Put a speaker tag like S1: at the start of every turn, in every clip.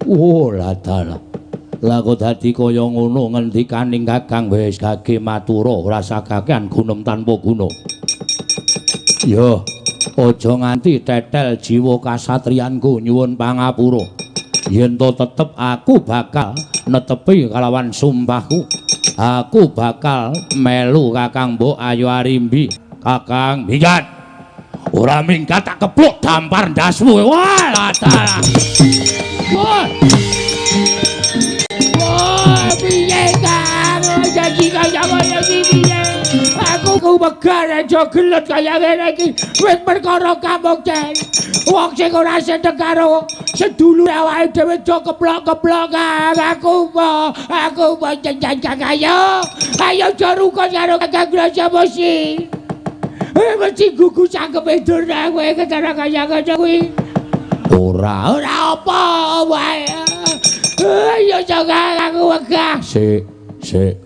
S1: Ladala. Lah kok dadi kaya ngono ngendikaning Kakang wis gage matura ora sakakean gunem tanpa guna. Ya, aja nganti tetel jiwa kasatriyanku nyuwun pangapura. Yen to tetep aku bakal netepi kalawan sumpahku. Aku bakal melu Kakang Mbok Ayu Arimbi. Kakang minggat. Ora minggat tak keplok dampar ndasmu. Wah, Ladala. Wah. Piye kang janji kaya ngono iki piye aku megar aja gelut kaya ngene iki wis perkara kamungken wong sing ora seneng karo sedulur awake dhewe do keplok-keplok aku janjang ayo do rukun karo Kakang Brajamusti mesti gugu cangkeme durna kowe ketara kaya ngono kuwi ora apa wae. Ayo jangan aku wegah. Sik,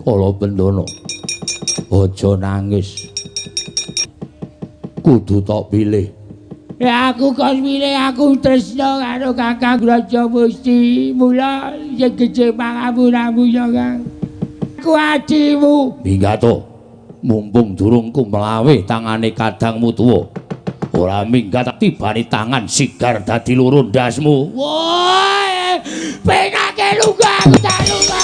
S1: kala Bendana. Aja nangis. Kudu tok pilih. Ya aku kok pilih aku tresna karo Kakang Brajamusti. Mula sing gece pangapunanmu ya Kang. Aku adimu. Minggato. Mumpung durung kumlawe tangane kadangmu tuwa. Ora minggat tibani tangan sigar dadi loro ndasmu. Woi! Penake luga aku tak luga.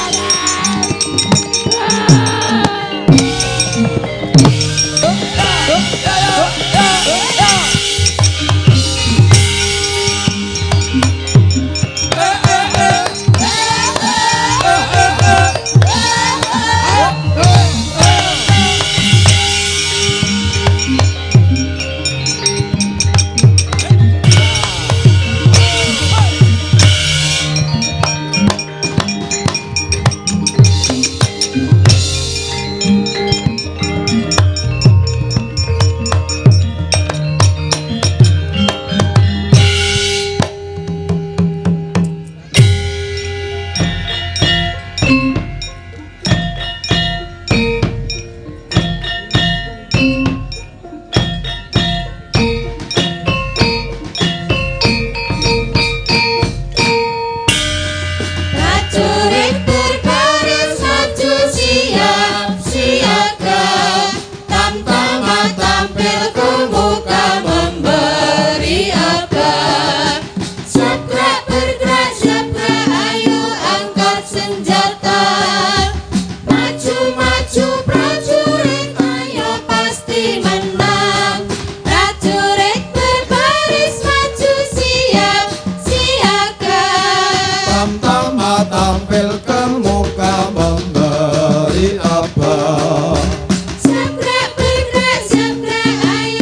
S2: Sabrak bergerak, sabrak ayo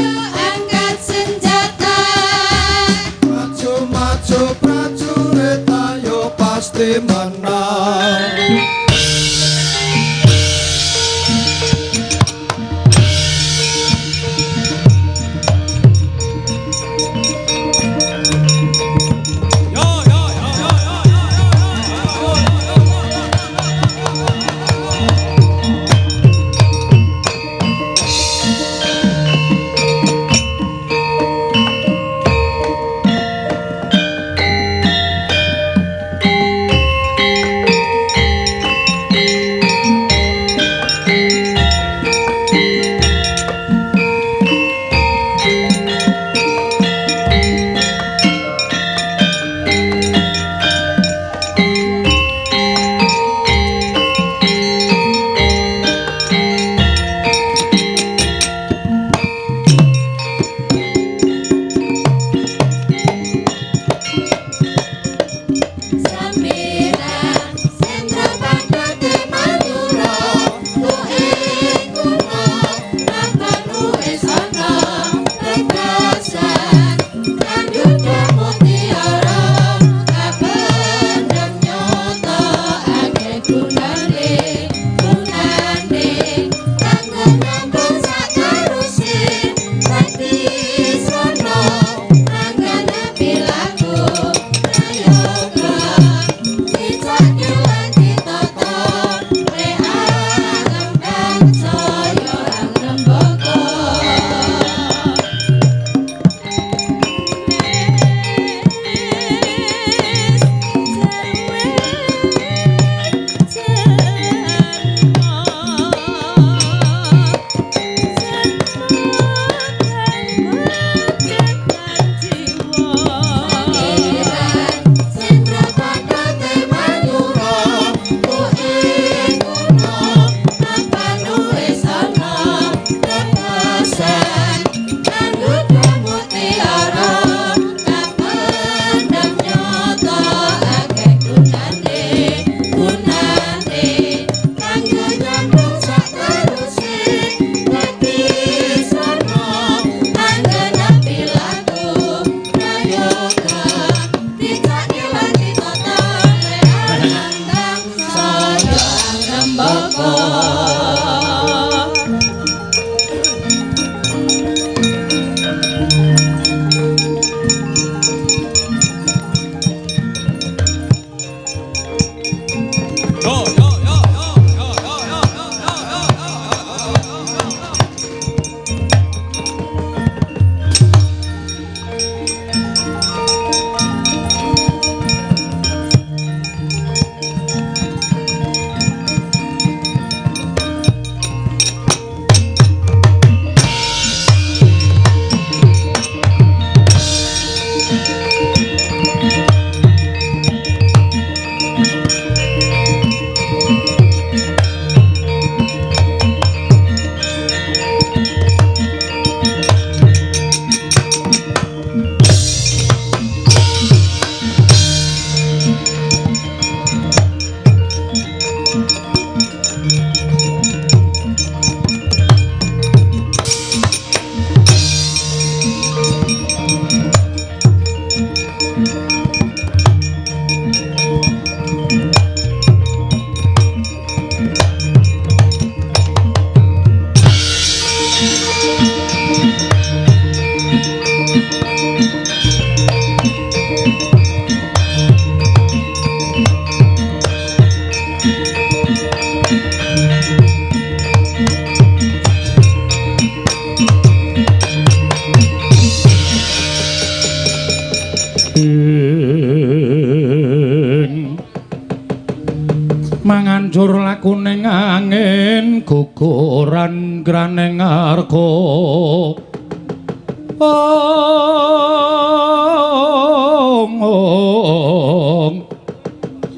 S2: banjur lakuning angin guguran graning arga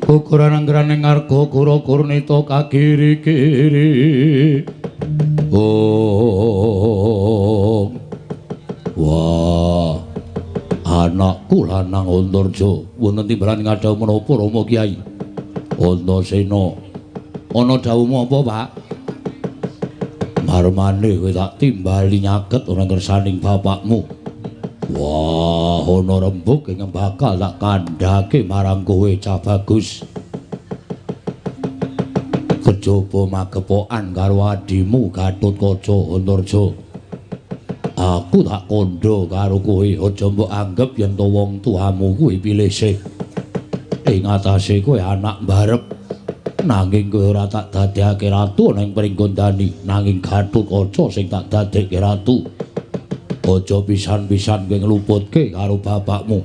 S2: guguran graning arga kura kurnita kagiri-giri wah anakku lanang Antarja wonten timbalan ngadhau menapa Rama Kyai Antasena ana dawuhmu apa Pak marmane kowe tak timbali nyaket ora ngersaning bapakmu wah ana rembug ing bakal tak kandhake marang kowe cah bagus kejaba magepokan karo adimu Gatotkaca Antarja aku tak kandha karo kowe aja mbok anggap yen to wong tuamu kuwi pilih sih ing atase kowe anak mbarep nanging kowe ora tak dadekake ratu ning Pringgondani nanging Gatotkaca sing tak dadekke ratu aja pisan-pisan kowe ngluputke karo bapakmu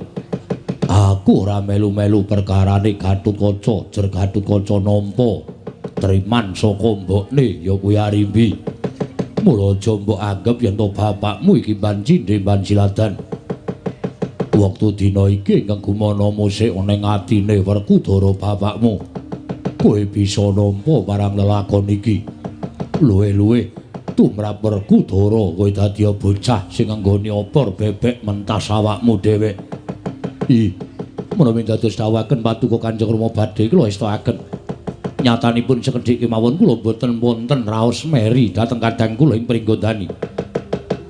S2: aku ora melu-melu perkarane Gatotkaca jer Gatotkaca nampa triman saka mbokne ya kuwi Arimbi mula aja mbok anggap yen to bapakmu iki banjine banjiladan waktu dina iki ingkang gumana musik ana ing atine Werkudara bapakmu kowe bisa nampa marang lelakon iki luwe-luwe tumrap Werkudara kowe dadi bocah sing nggone opor bebek mentas awakmu dhewe menawi dados dawuhaken Paduka Kanjeng Rama badhe kula estakaken nyatanipun sekedhik kemawon kula boten wonten raos meri dhateng kadang kula ing Pringgondani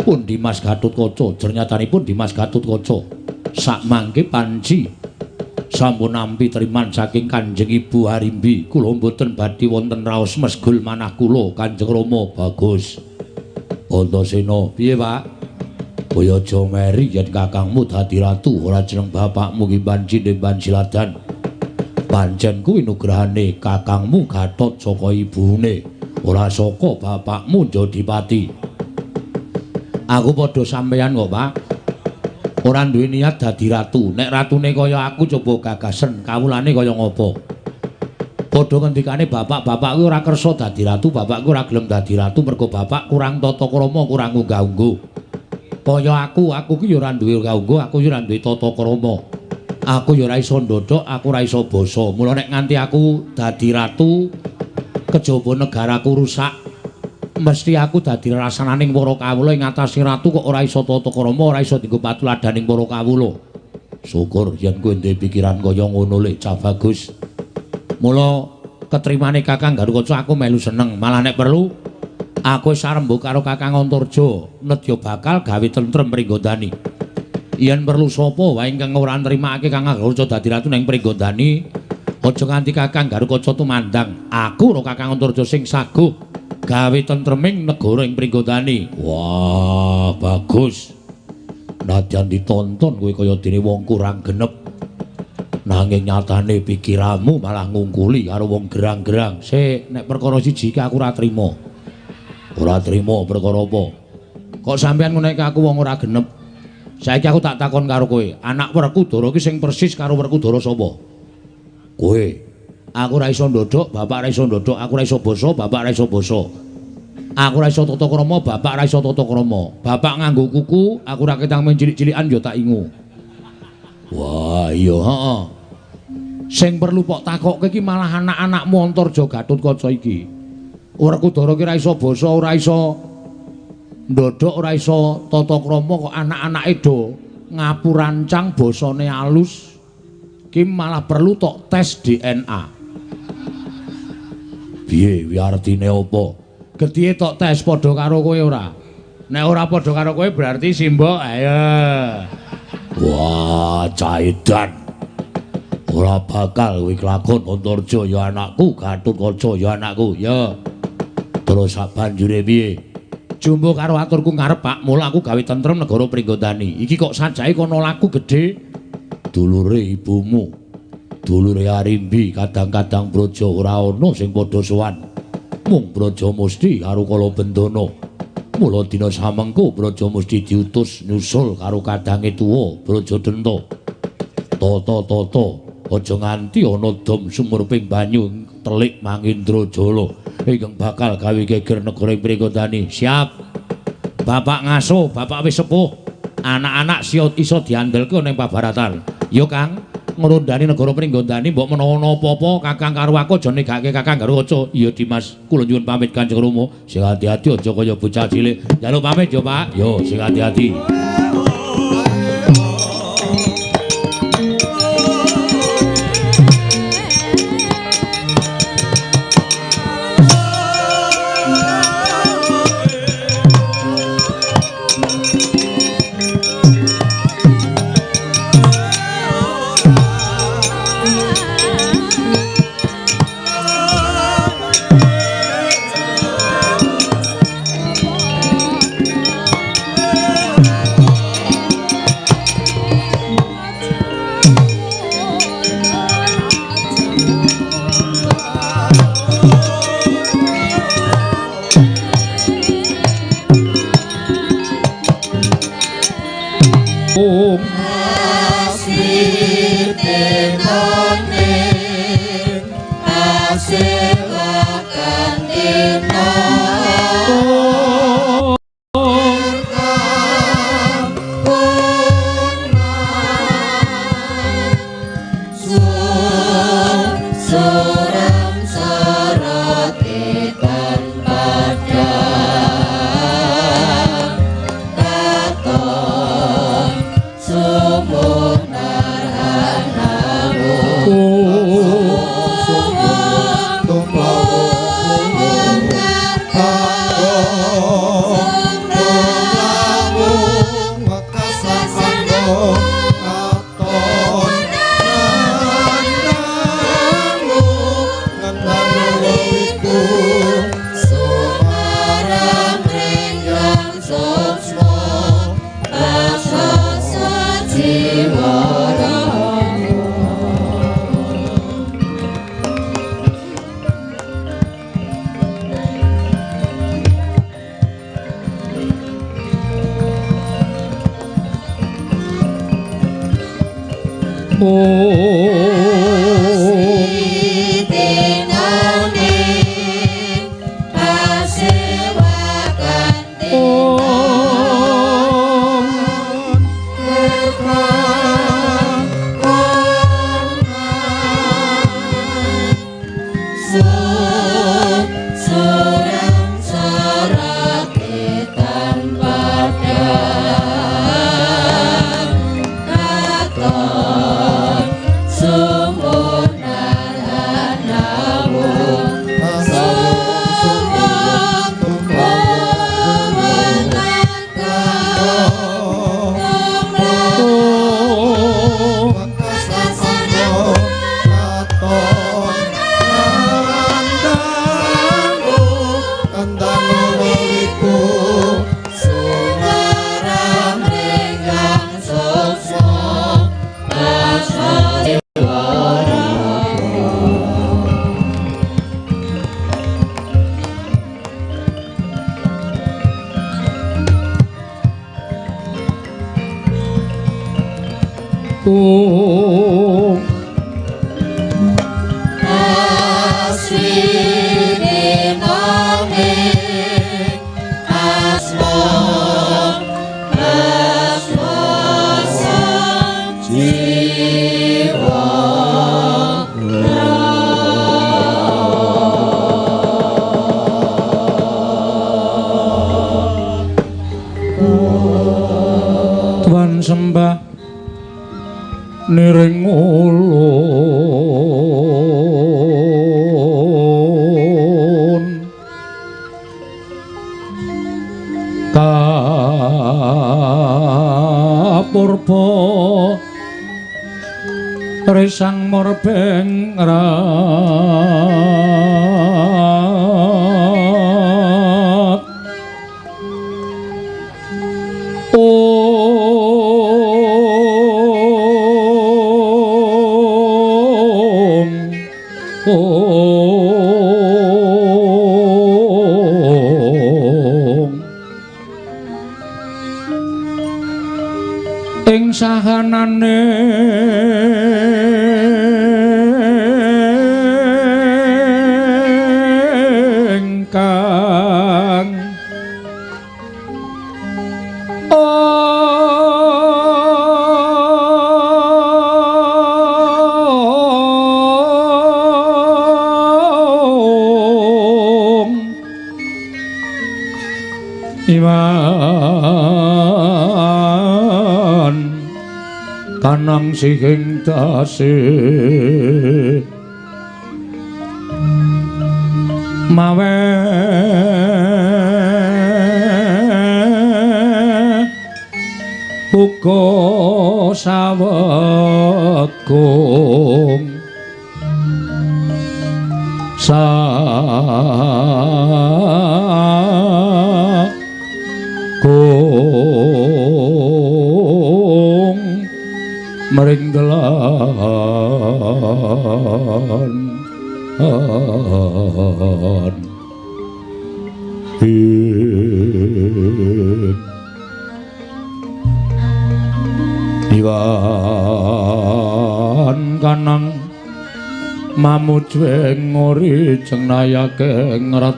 S2: pun Dimas Gatotkaca jer nyatanipun Dimas Gatotkaca sak mangke panci sampun nampi triman saking Kanjeng Ibu Arimbi kula mboten badhe wonten raos mesgul manah kula Kanjeng Rama bagus Antasena piye Pak kaya aja meri yen kakangmu dadi ratu ora jeneng bapakmu ki banjine banjiladan pancen kuwi nugrahane kakangmu Gatot saka ibune ora saka bapakmu Jodipati aku padha sampeyan kok Pak ora duwe niat dadi ratu nek ratune kaya aku coba gagasen kawulane kaya ngopo padha ngendikane bapak-bapak kuwi ora kersa dadi ratu bapakku ora gelem dadi ratu mergo bapak kurang tata krama kurang unggah-ungguh kaya aku ki ya ora duwe unggah-ungguh aku ya ora duwe tata krama aku ya ora iso ndodhok aku ora iso basa mula nek nganti aku dadi ratu kejaba negaraku rusak mesti aku dadi rasananing para kawula ing atase ratu kok ora iso tata krama ora iso dienggo patuladaning para kawula syukur yen kowe duwe pikiran kaya ngono lek cah bagus mula ketrimane Kakang Gatotkaca aku melu seneng malah nek perlu aku wis sarembuk karo Kakang Antarja nedya bakal gawe tentrem Pringgondani yen perlu sapa wae ingkang ora nrimake Kakang Gatotkaca dadi ratu ning Pringgondani aja nganti Kakang Gatotkaca tumandang aku karo Kakang Antarja sing saguh gawe tentreming negara ing Pringgondani. Wah, bagus. Nadyan ditonton kowe kaya dene wong kurang genep. Nanging nyatane pikiranmu malah ngungkuli karo wong gerang-gerang. Sik, nek perkara siji iki aku ora trima. Ora trima perkara apa? Kok sampean nguneki aku wong ora genep? Saiki aku tak takon karo kowe, anak Werkudara iki sing persis karo Werkudara sapa? Kowe. Aku ora iso ndodhok, bapak ora iso ndodhok, aku ora iso basa, bapak ora iso basa. Aku ora iso tata krama, bapak ora iso tata krama. Bapak nganggo kuku, aku ora ketang men cilik-cilikan ya tak ingu. Wah, iya, heeh. Sing perlu pok takokke iki malah anak-anakmu Antarja Gatotkaca iki. Werkudara ki ora iso basa, ora iso ndodhok, ora iso tata krama kok anak-anake do ngapurancang basane alus. Ki malah perlu tok tes DNA. Piye wi artine apa? Gedhe tok tes padha karo kowe ora. Nek ora padha karo kowe berarti simbok ayo. Wah, caidan. Ora bakal kowe kelakon Antarja ya anakku, Gatotkaca ya anakku, ya. Terus sak banjure piye? Jumbo karo aturku ngarep Pak, mula aku gawe tentrem negara Pringgondani. Iki kok sajake kono laku gedhe. Dulure ibumu, dulure Arimbi kadang-kadang Braja ora ana sing padha sowan. Mung Braja Musti karo Kalabendana. Mula dina samengko Braja Musti diutus nyusul karo kadange tuwa Brajadenta. Tata-tata aja nganti ana dom sumurping banyu telik Mangindrajala ingkang bakal gawe geger negara ing Pringgodani. Siap. Bapak ngaso, bapak wis sepuh. Anak-anak iso diandelke ning pabaratan. Ya Kang, ngrondani negara Pringgodani mbok menawa apa-apa Kakang karo aku aja negake Kakang karo Aca. Iya Dimas, kula nyuwun pamit Kanjeng Rama. Sing ati-ati aja kaya bocah cilik. Njaluk pamit ya Pak. Yo sing ati-ati.
S1: Tuan sembah niring ulun kapurba risang morbeng rat ing sahanane
S2: iman kanang sing tasih mawe uga sawekung kung mering delan iwan kanang mamujwe ngori cengnayake ngret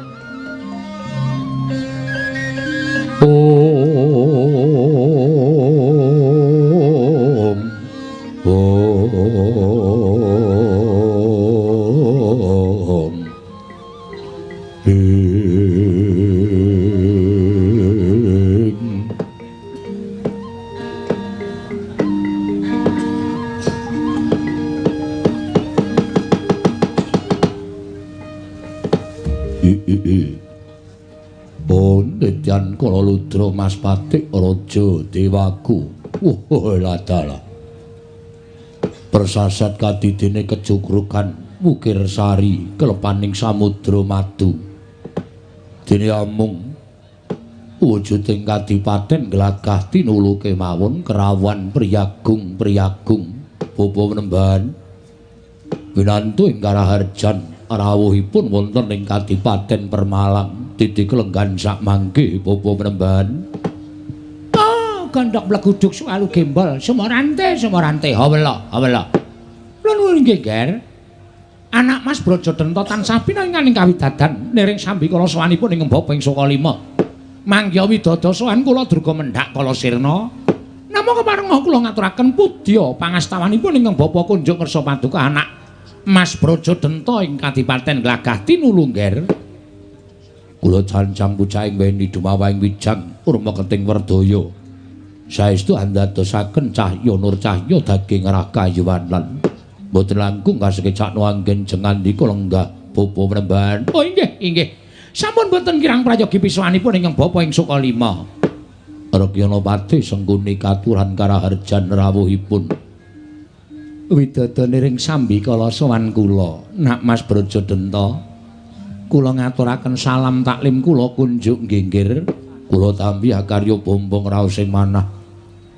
S2: Pondetyan Kala Ludra Mas Patik Raja Dewaku. Ladala. Persasat kadidene kejugrukan Wukir Sari kelepaning samudra madu. Dene amung wujuding kadipaten glagah tinulu kemawon kerawan priyagung Bapa Penembahan winantu ing Karaharjan rawuhipun wonten ing Kadipaten Permalang titik lenggan sak mangke Bapa Penembahan. Oh, gandhok bleguduk sualu gembol semorante hawela. Nuwun nggih, Ger. Anak Mas Brajadanta tansah pinanganing kawidadan niring sambikala sawanipun ing Mbapa ing Sukalima. Mangya widodha sowan kula durga mendhak kala sirna. Namung keparenga kula ngaturaken pudya pangastawanipun ing Bapa Kunjuk Ngersa Paduka anak Mas Brajadanta ing Kadipaten Glagah Tinulu, Ger. Kula jancang pucahing weni dumawahing wijang urma keting werdaya. Saestu andadosaken cahya nur cahya daging rakayuwanan. Mboten langkung kasekecakno anggen jengandika lenggah Bapa Penembahan. Oh inggih. Sampun boten kirang prayogi piswanipun ing Bapa ing Sukalima. Rekyanapati sengguni katuran Karaharjan rawuhipun. Widodane ring sambikala sowan kula, Nak Mas Brajadanta. Kula ngaturaken salam taklim kula kunjuk nggih. Kula tampi karya bombong raos ing manah.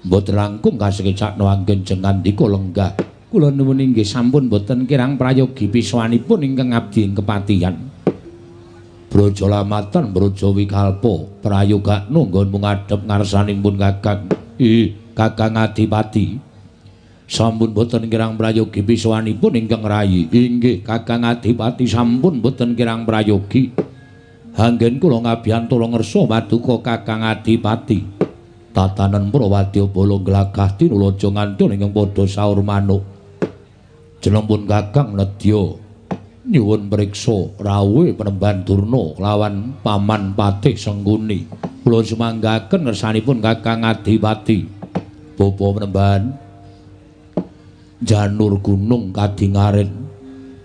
S2: Mboten langkung kasekecakno anggen jengandika lenggah. Kula nuwun inggih sampun boten kirang prayogi piswanipun ingkang abdi ing kepatihan. Braja lamatan Braja Wikalpa prayoga nunggon ngadhep ngarsanipun Kakang. Kakang Adipati. Sampun boten kirang prayogi piswanipun ingkang rayi. Inggih Kakang Adipati sampun boten kirang prayogi. Anggen kula ngabiyantara ngersa paduka Kakang Adipati. Tatanen Prawadya Bala glagah tinulaja ngantun ingkang padha saur manuk. Jenengipun Kakang Nedya nyuwun priksa rawuhe Penembahan Durna lawan Paman Patih Sengguni. Kula sumanggaken ngersanipun Kakang Adipati. Bapa Penembahan janur gunung kadingaren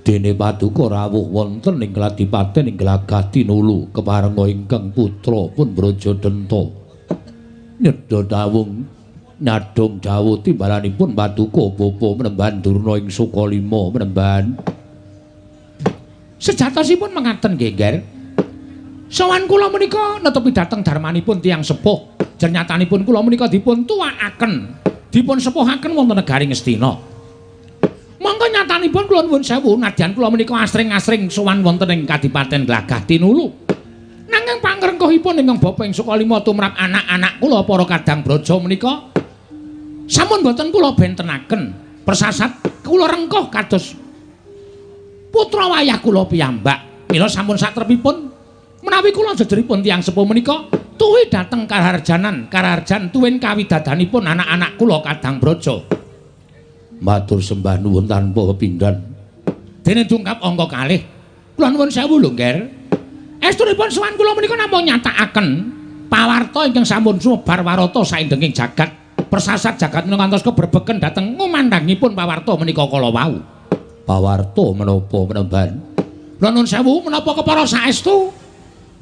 S2: dene paduka rawuh wonten ing Kadipaten ing Glagah Tinulu keparenga ingkang putra pun Brajadanta. Nyedha dawung nyadong dawuh timbalanipun paduka Bapa Penembahan Durna ing Sukalima. Penembahan sejatosipun mengaten nggih, Ger. Sowan kula menika netepi dhateng darmanipun tiyang sepuh. Jernyatanipun kula menika dipun tuwakaken, dipun sepuhaken wonten negari Ngastina. Monggo nyatanipun kula nuwun sewu nadyan kula menika asring-asring sowan wonten ing Kadipaten Glagah Tinulu. Nanging pangrengkuhipun ingkang Bapa ing Sukalima tumrap anak-anak kula para kadang braja menika sampun boten kula bentenaken. Persasat kula rengkuh kados putra wayah kula piyambak. Mila sampun satrepipun menawi kula jejeripun tiyang sepuh menika tuwi dhateng Karaharjan tuwin kawidadanipun anak-anak kula kadang braja. Matur sembah nuwun tanpa pepindhan. Dene dungkap angka kalih. Kula nuwun sewu lho, Nger. Estunipun sowan kula menika namung nyatakaken pawarta ingkang sampun sumebar warata saindenging jagat persasat jagat menika ngantos keberbeken dhateng ngumandhangipun pawarta menika kala wau. Pawarta menapa menemban? Lha nuwun sewu menapa kepara saestu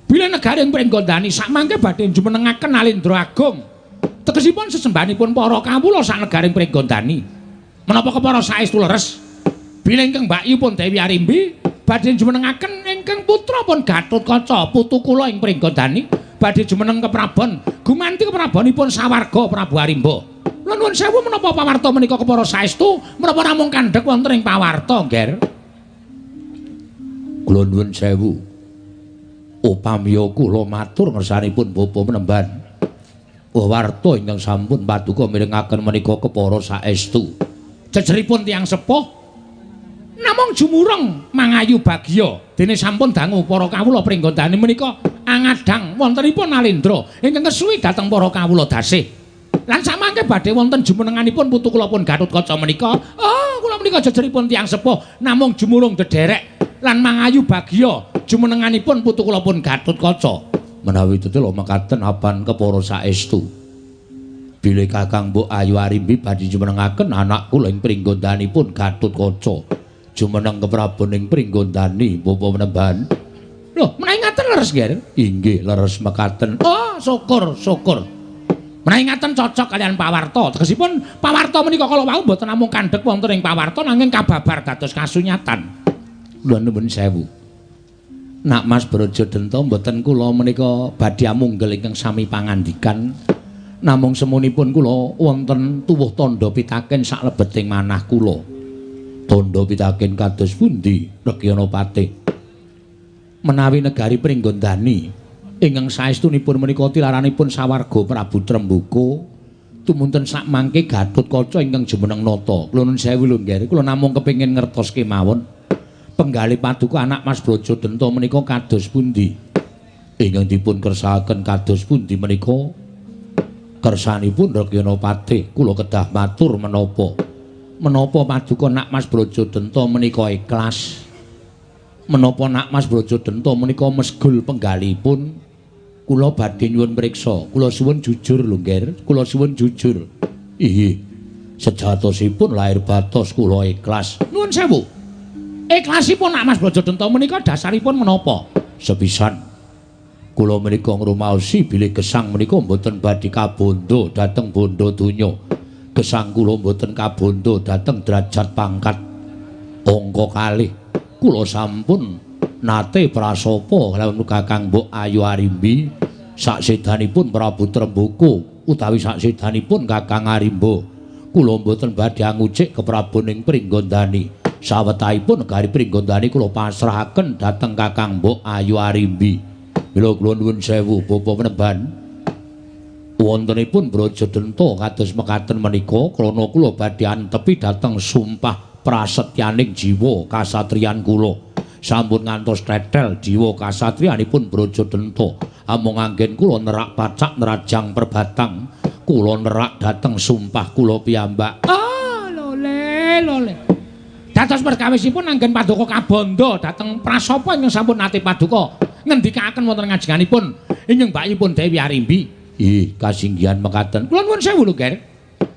S2: bilih negaring Pringgondani sakmangke badhe jumenengaken Alendra Agung. Tegesipun sesembahanipun para kawula sak negaring Pringgondani. Menapa kepara saestu leres bilih ingkang mbakyipun Dewi Arimbi badhe jumenengaken ingkang putra pun Gatotkaca putu kula ing Pringgondani badhe jumeneng keprabon gumanti keprabonipun sawarga Prabu Arimba. Lha nuwun sewu menapa pawarta menika kepara saestu menapa namung kandhek wonten ing pawarta, Nger? Kula nuwun sewu. Upamiya kula matur ngersanipun Bapa Menemban. Warta ingkang sampun paduka mirengaken menika kepara saestu. Jejeripun tiyang sepuh namung jumureng mangayu bagya dene sampun dangu para kawula Pringgondani menika angadang wontenipun Alendra ingkang kesuwi dhateng para kawula dasih. Lan samangke badhe wonten jumenenganipun putu kula pun Gatotkaca menika. Oh, kula menika jejeripun tiyang sepuh namung jumurung dederek lan mangayu bagya jumenenganipun putu kula pun Gatotkaca. Menawi tetela mekaten apan kepara saestu. Bilih Kakang Mbok Ayu Arimbi badhe jumenengaken anak kula ing Pringgondanipun Gatotkaca. Jumeneng kepraboning Pringgondani Bapa Menemban. Lho, menawi ngaten leres nggih? Inggih, leres mekaten. Oh, syukur. Menawi ngaten cocok kalian pawarta. Tegesipun pawarta menika kala wau mboten namung kandhek wonten ing pawarta nanging kababar dados kasunyatan. Lha nuwun sewu. Nak Mas Brajadenta mboten kula menika badhe amunggel ingkang sami pangandikan. Namung semunipun kula wonten tuwuh tandha pitaken saklebeting manah kula. Tandha pitaken kados pundi Regyanapati? Menawi negari Pringgondani ingkang saestunipun menika tilaranipun sawarga Prabu Trembuka tumunten sakmangke Gatotkaca ingkang jumeneng nata. Kula nuwun sewu lho nggih, kula namung kepengin ngertos kemawon penggalih paduka anak Mas Brajadenta menika kados pundi ingkang dipun kersakaken kados pundi menika kersanipun Regyanapati. Kula kedah matur menapa paduka anak Mas Brajadenta menika ikhlas, menapa anak Mas Brajadenta menika mesgul penggalihipun. Kula badhe nyuwun priksa, kula suwun jujur lho nggih, kula suwun jujur. Inggih, sejatosipun lahir batos kula ikhlas. Nuwun sewu. Ikhlasipun Nak Mas Brajadenta menika dasaripun menapa? Sepisan kula menika ngrumaosi bilih gesang menika mboten badhe kabondo dhateng bondo donya. Gesang kula mboten kabondo dhateng derajat pangkat angka kalih. Kula sampun nate prasapa kaliyan Kakang Mbok Ayu Arimbi saksedanipun Prabu Trembuka utawi saksedanipun Kakang Arimba. Kula mboten badhe ngucik kepraboning Pringgondani. Sawetahipun negari Pringgondani kula pasrahaken dhateng Kakang Mbok Ayu Arimbi. Mila kula nuwun sewu Bapa Menemban. Wontenipun Brajadenta kados mekaten menika krana kula badhe antepi dhateng sumpah prasetyaning jiwa kasatriyan kula. Sampun ngantos tetel jiwa kasatriyanipun Brajadenta. Amung anggen kula nerak pacak nerajang perbatang, kula nerak dhateng sumpah kula piyambak. Ah, lole. Dados perkawisipun anggen paduka kabondo dhateng prasapa ingkang sampun nate paduka ngendikaken wonten ngajenganipun ingkang mbakipun Dewi Arimbi. Ih, kasinggihan mekaten. Kula nuwun sewu lho, Ger.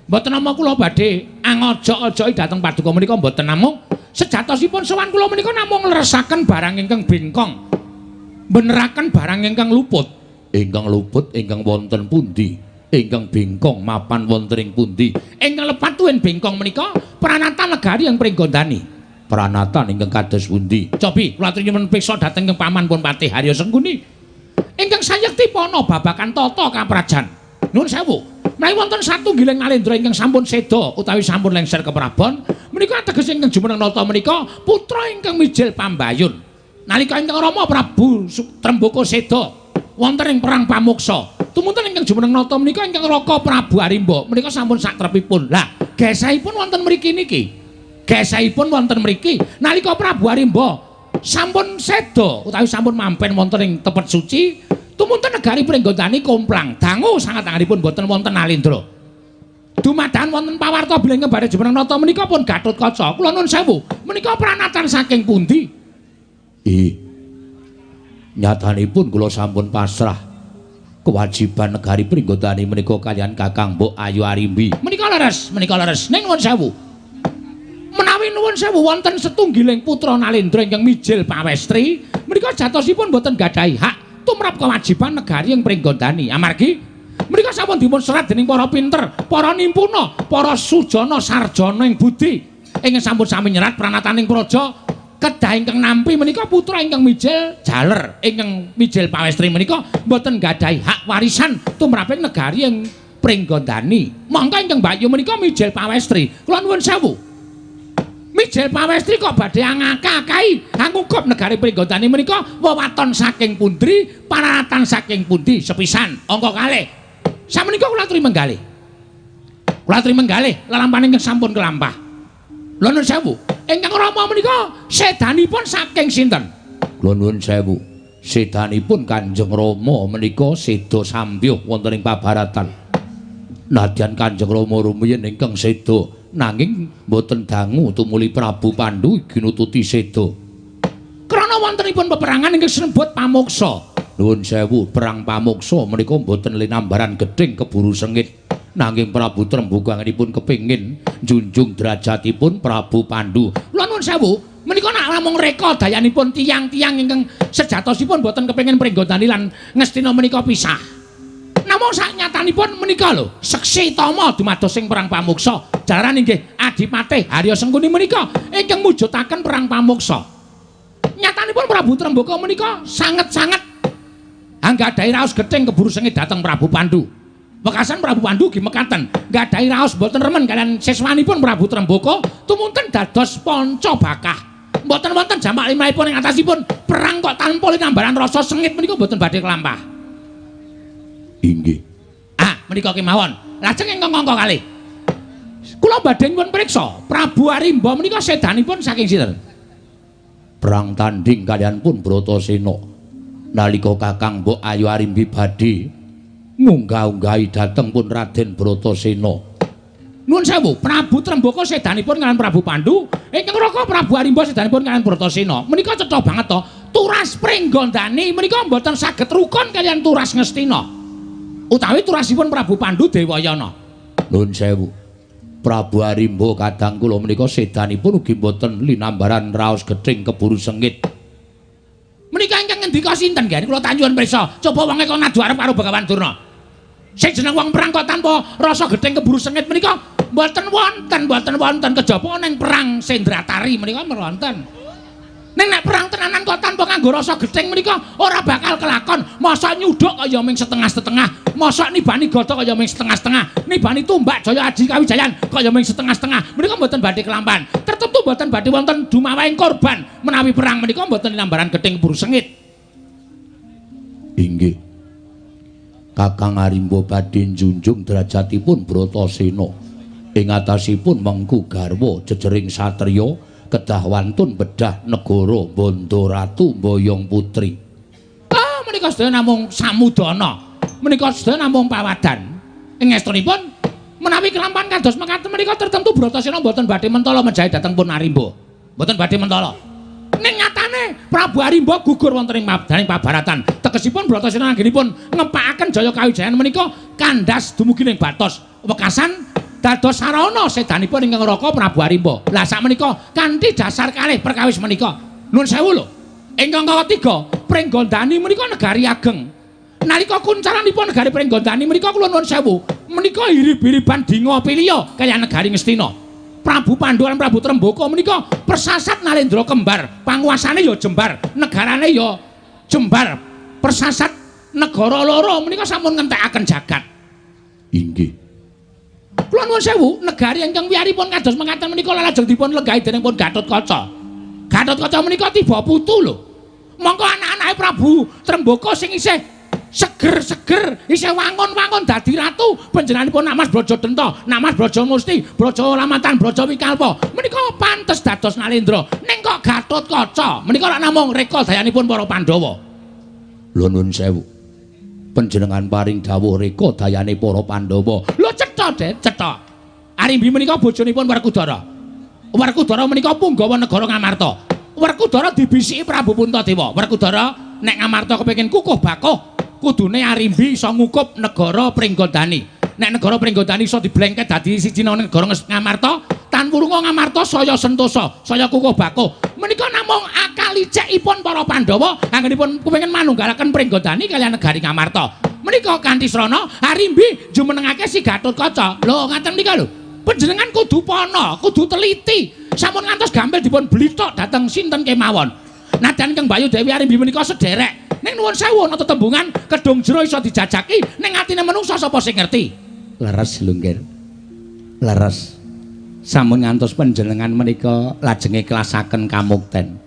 S2: Mboten nama kula badhe angojok-ojoki dhateng paduka menika mboten namung sejatosipun sowan kula menika namung ngleresaken barang ingkang bengkong. Beneraken barang ingkang luput. Ingkang luput ingkang wonten pundi? Ingkang bengkong mapan wonten ing pundi? Ingkang lepat tuwin bengkong menika pranatan negari yang Pringgondani. Pranatan ingkang kados pundi? Cobi kula aturi nyuwun piksa dhateng ing Paman Pun Patih Harya Sengguni. Ingkang sayekti pana babakan tata kaprajan. Nuwun sewu. Menawi wonten satunggiling Alendra ingkang sampun seda utawi sampun lengser keprabon, menika ateges ingkang jumeneng nata menika putra ingkang mijil pambayun. Nalika ingkang Rama Prabu Trembuka seda wonten ing perang pamuksa, tumunten ingkang jumeneng nata menika ingkang Raka Prabu Arimba menika sampun satrepipun. Lah, gesahipun wonten mriki niki. Gesahipun wonten mriki nalika Prabu Arimba sampun seda utawi sampun mampen wonten ing tepet suci, tumunten negari Pringgondani komplang dangu sangat anggenipun boten wonten Alendra. Dumadakan wonten pawarta bilih badhe jumeneng nata menika pun Gatotkaca. Kula nuwun sewu, menika pranatan saking pundi? Nyatanipun kula sampun pasrah kewajiban negari Pringgondani menika kalian Kakang Mbok Ayu Arimbi. Menika leres ning nuwun sewu. Menawi nuwun sewu wonten setunggiling putra Nalendra ingkang mijil pawestri, menika jatosipun boten gadahi hak tumrap kewajiban negari ing Pringgondani. Amargi menika sampun dipun serat dening para pinter, para nimpuna, para sujana sarjana ing budi ingkang sampun sami nyerat pranataning praja. Kedah ingkang nampi menika putra ingkang mijil jaler ingkang mijil pawestri menika boten gadahi hak warisan tumraping negari ing Pringgondani. Mangka ingkang Bayu menika mijil pawestri. Kula nuwun sewu. Mijil pawestri kok badhe angaka-akahi angkukup negari Pringgondani menika wewaton saking pundi, paratan saking pundi sepisan. Angka kalih. Samenika kula aturi menggalih. Kula aturi menggalih lelampahan ingkang sampun kelampah. Lha nuwun sewu. Ingkang Rama menika sedanipun saking sinten? Kula nuwun sewu. Sedanipun Kanjeng Rama menika seda sambyuh wonten ing pabaratan. Nadyan Kanjeng Rama rumiyin ingkang seda nanging boten dangu tumuli Prabu Pandhu ginututi seda. Krana wontenipun peperangan ingkang sinebut pamuksa. Nuwun sewu, perang pamuksa menika boten linambaran gedhing keburu sengit. Nanging Prabu Trembukangipun kepingin njunjung derajatipun Prabu Pandhu. Kula nuwun sewu, menika nak namung reka dayanipun tiyang-tiyang ingkang sejatosipun boten kepingin Pringgondani lan Ngastina menika pisah. Namung saknyatanipun menika lho, seksi tama dumados ing perang pamuksa. Jalaran inggih Adipatih Harya Sengkuni menika ingkang mujudaken perang pamuksa. Nyatanipun Prabu Trembaka menika sanget-sanget anggadhahi raos gething keburu sengit dhateng Prabu Pandhu. Wekasan Prabu Pandhu nggih mekaten, nggadhahi raos boten remen kalian siswanipun Prabu Trembaka tumunten dados panca bakah. Mboten wonten jamak limrahipun ing atasipun perang kok tanpa linambaran rasa sengit menika boten badhe kelampah. Inggih. Menika kemawon. Lajeng ingkang angka kalih. Kula badhe nyuwun priksa, Prabu Arimba menika sedanipun saking sinten? Perang tanding kalian pun Bratasena. Nalika Kakang Mbok Ayu Arimbi badhe munggah-unggahi dhateng pun Raden Bratasena. Nuwun sewu, Prabu Trembaka sedanipun kalian Prabu Pandhu, ingkang Raka Prabu Arimba sedanipun kalian Bratasena. Menika cetha banget to, turas Pringgondani menika mboten saged rukun kalian turas Ngastina. Utawi turasipun Prabu Pandhu Dewayana. Nuwun sewu. Prabu Arimba kadang kula menika sedanipun ugi mboten linambaran raos gething keburu sengit. Menika ingkang ngendika sinten nggih kula tanyuwun prisa. Coba wonge kok ngadu arep karo Begawan Durna. Sing jeneng wong perang kok tanpa rasa gething keburu sengit menika mboten wonten kejaba ning perang Sendratari menika mboten. Ning nek perang tenanan kok tanpa nganggo rasa gething menika ora bakal kelakon. Mosok nyuduk kaya ming setengah-setengah, mosok nibani gata kaya ming setengah-setengah, nibani tumbak Jaya Aji Kawijayan kaya ming setengah-setengah. Menika mboten badhe kelampahan. Tertentu mboten badhe wonten dumawahing korban menawi perang menika mboten linambaran gething keburu sengit. Inggih. Kakang Arimba badhe njunjung derajatipun Bratasena. Ing atasipun mengku garwa jejering satriya kedah wantun bedah negara Banda Ratu Boyong Putri. Menika sedaya namung samudana. Menika sedaya namung pawadan. Ing estunipun menawi kelampahan kados mekaten menika tertentu Bratasena mboten badhe mentala menjahi dhateng pun Arimba. Mboten badhe mentala. Ning nyatane Prabu Arimba gugur wonten ing pabaratan. Tegesipun Bratasena anggenipun ngepakaken Jaya Kawijayan menika kandhas dumugi ning batos. Wekasan dados sarana sedanipun ingkang Raka Prabu Arimba. Lah sakmenika kanthi dasar kalih perkawis menika. Nuwun sewu lho. Ingkang katiga, Pringgondani menika negari ageng. Nalika kuncaranipun negari Pringgondani menika kula nuwun sewu, menika irib-iriban dinga piliya kaya negari Ngastina. Prabu Pandhu lan Prabu Trembaka menika persasat Nalendra kembar. Panguasane ya jembar, negarane ya jembar. Persasat negara loro menika sampun ngentekaken jagat. Inggih. Kula nuwun sewu, negari ingkang wiyaripun kados mekaten menika lajeng dipun lenggahi dening pun Gatotkaca. Gatotkaca menika tiba putu lho. Mongko anak-anake Prabu Trembaka sing isih seger-seger, isih wangun-wangun dadi ratu, panjenenganipun Namas Brajadenta, Namas Brajamusti, Brajalamatan, Brajawikalpa. Menika pantes dados Nalendra. Ning kok Gatotkaca menika lak namung reka dayanipun para Pandhawa. Lho nuwun sewu. Panjenengan paring dawuh reka dayane para Pandhawa. Lho cetha, Det, cetha. Arimbi menika bojonipun Werkudara. Werkudara menika punggawa negara Ngamarta. Werkudara dibisiki Prabu Puntadewa. Werkudara nek Ngamarta kepengin kukuh bakuh kudune Arimbi iso ngukup negara Pringgodani. Nek negara Pringgodani iso diblengket dadi siji negara Ngamarta, Tan Wurunga Ngamarta saya Sentosa, saya Kukuh Bakuh. Menika namung akalicekipun para Pandhawa anggenipun kepengin manunggalaken Pringgodani kaliyan negari Ngamarta. Menika kanthi srana Arimbi jumenengake si Gatotkaca. Lho ngaten nika lho. Panjenengan kudu pana, kudu teliti. Sampun ngantos gampil dipun blitok dhateng sinten kemawon. Nadan Kang Bayu Dewi Arimbi menika sederek. Ning nuwun sewu ana tetembungan kedung jero iso dijajaki ning atine manungsa sapa sing ngerti. Leres Lungger. Leres. Sampun ngantos panjenengan menika lajeng ikhlasaken kamukten.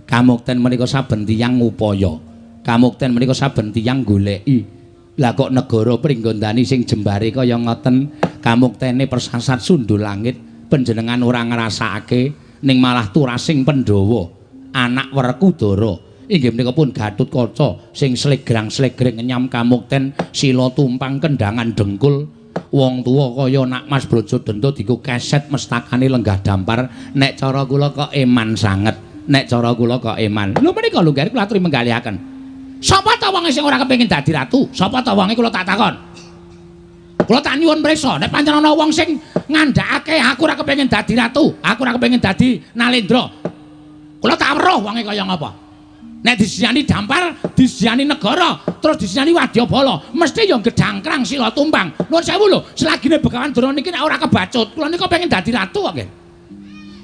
S2: Kamukten menika saben tiyang ngupaya. Kamukten menika saben tiyang goleki. Lah kok negara Pringgondani sing jembare kaya ngoten kamuktene persasat sundul langit panjenengan ora ngrasakake ning malah turasing Pandhawa anak Werkudara inggih menika pun Gatotkaca sing slegrang-slegreng nyam kamukten sila tumpang kendangan dengkul wong tuwa kaya nak Mas Brajadanta diku keset mestakane lenggah dampar nek cara kula kok eman sanget nek cara kula kok eman lho menika lho kula aturi menggalihaken. Sapa ta wong sing ora kepengin dadi ratu? Sapa ta wonge kula tak takon. Kula tak nyuwun prisa, nek pancen ana wong sing ngandhakake aku ora kepengin dadi ratu, aku ora kepengin dadi Nalendra. Kula tak weruh wonge kaya ngapa. Nek disiyani dampar, disiyani negara, terus disiyani wadyabala, mesti ya gedangkrang sila tumpang. Nuwun sewu lho, selagine Begawan Durna niki nek ora kebacut, kula nika kepengin dadi ratu kok nggih.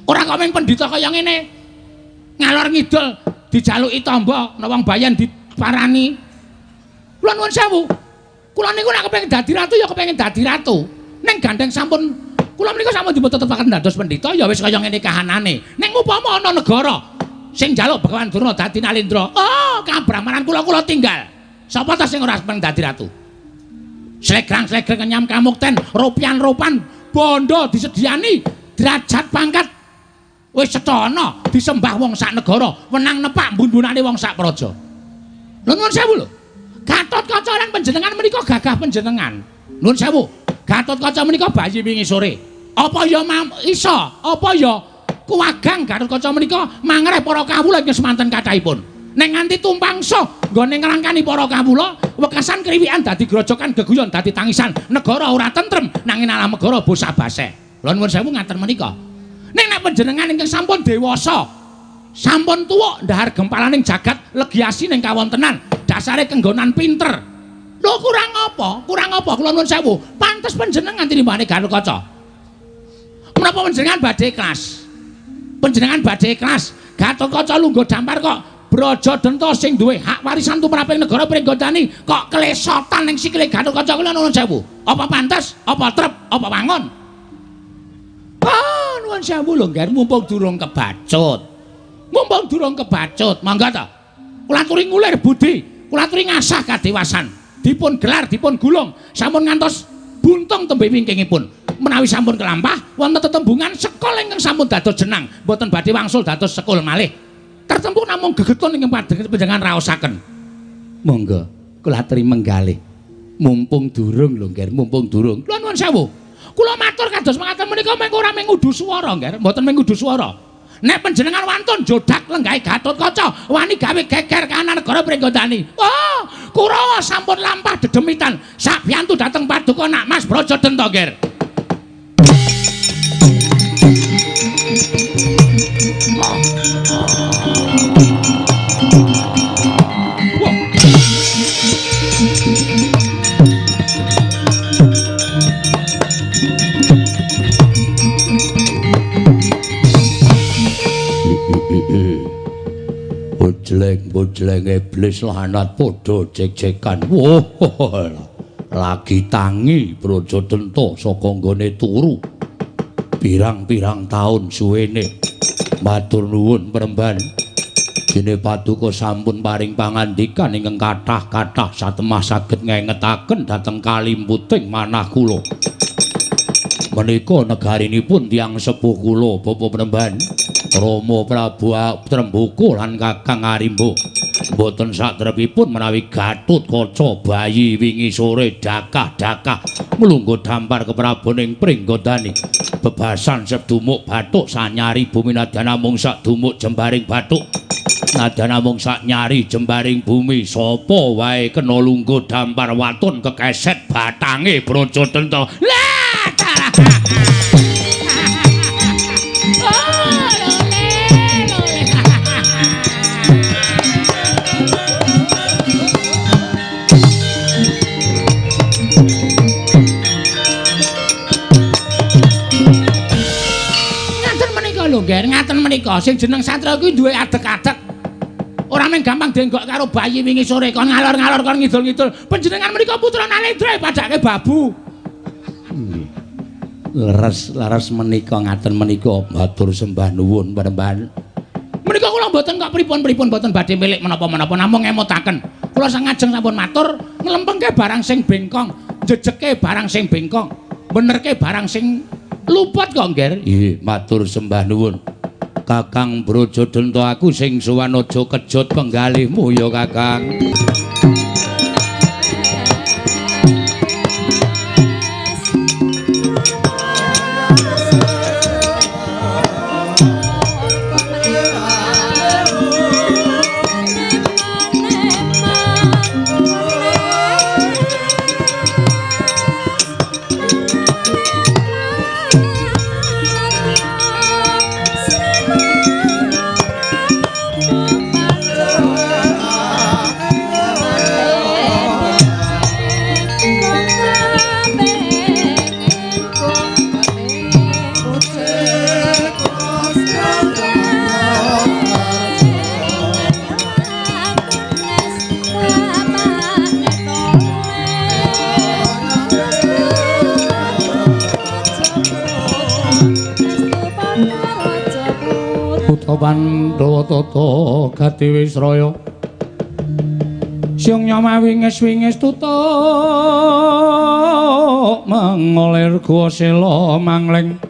S2: Ora kok mung pendhita kaya ngene. Ngalor ngidul dijaluki tamba, ana wong bayan parani. Kula nuwun sewu. Kula niku nek kepengin dadi ratu ya kepengin dadi ratu. Ning gandeng sampun kula menika sampun dipun tetepaken dados pendhita ya wis kaya ngene kahanane. Ning upama ana negara sing njaluk Begawan Durna dadi Nalendra, oh kabramanan kula tinggal. Sapa ta sing ora kepengin dadi ratu? Slegrang-slegreng nyam kamukten, rupian-rupan, bondo disediani, derajat pangkat wis cetana disembah wong sak negara, wenang nepak mbundunane wong sak praja. Nuwun sewu lho. Gatotkaca lan panjenengan menika gagah panjenengan. Nuwun sewu. Gatotkaca menika bayi wingi sore. Apa ya iso? Apa ya kuwagang Gatotkaca menika mangreh para kawula ing semanten kathahipun. Nek nganti tumpangsa nggone ngrangkani para kawula, wekasan kriwikan dadi grojokan geguyon dadi tangisan. Negara ora tentrem nanging alam negara bosah-baseh. Lha nuwun sewu ngaten menika. Nek panjenengan ingkang sampun dewasa sampun tuwa ndahar gempalaning jagat legiasi ning kawontenan dasare kenggonan pinter. Lho kurang apa? Kurang apa kula nuwun sewu. Pantes panjenengan tinimbane Gatotkaca. Menapa panjenengan badhe ikhlas? Panjenengan badhe ikhlas Gatotkaca lungguh dampar kok Brajadanta sing duwe hak warisan tumraping negara Pringgondani kok klesotan ning sikile Gatotkaca kula nuwun sewu. Apa pantes? Apa trep? Apa wangun? Ah, nuwun sewu lho, Ngger, mumpung durung kebacut. Mumpung durung kebacut, mangga ta. Kula aturi ngulir budi, kula aturi ngasah kadewasan. Dipun gelar, dipun gulung, sampun ngantos buntung tembe wingkingipun. Menawi sampun kelampah, wonten tetembungan sekol ingkang sampun dados jenang, boten badhe wangsul dados sekul malih. Tertempuh namung gegetun ingkang panjenengan raosaken. Monggo, kula aturi menggalih. Mumpung durung lho, Ngger, mumpung durung. Kula nuwun sewu. Kula matur kados mekaten menika mengko ora mengudu swara, Ngger, mboten mengudu swara. Nek panjenengan wantun jodak lenggahe Gatotkaca wani gawe geger kahanan negara Pringgondani. Oh, Kurawa sampun lampah dedemitan sak biyantu dhateng paduka nak Mas Brajadanta, Nger. Bojleng iblis lanat padha cek-cekan. Wah, lagi tangi Brajadanta saka nggone turu. Pirang-pirang taun suwene. Matur nuwun Premban. Dene paduka sampun paring pangandikan ingkang kathah-kathah satemah saged ngengetaken dhateng kalimputing manah kula. Menika negarinipun tiyang sepuh kula Bapak Premban. Rama Prabu Trembuku lan Kakang Arimba boten satrepipun menawi Gatotkaca bayi wingi sore dakah-dakah mlungguh dampar keprabaning Pringgondani bebasan sedumuk bathuk sanyari bumi nadya namung sadumuk jembaring bathuk Nadan namung sak nyari jembaring bumi sapa wae kena lungguh dampar watun kekeset batange Brajadenta. Lah! Ngaten menika sing jeneng Satra kuwi duwe adeg-adeg. Ora mung gampang denggok karo bayi wingi sore kon ngalor-ngalor kon ngidul-ngidul. Panjenengan menika putra Nalendra padake babu. Leres menika ngaten menika matur sembah nuwun panembahan. Menika kula mboten kok pripun-pripun mboten badhe milik menapa-menapa namung ngemutaken. Kula sangajeng sampun matur nglempengke barang sing bengkong, jejeke barang sing bengkong, benerke barang sing luput kok, Nger? Nggih, matur sembah nuwun. Kakang Brajadenta aku sing sowan aja kejot penggalihmu ya, Kakang. Pandhawa tata gati Wisraya sing nyama wingis-wingis tutuk mengolir gua sela mangling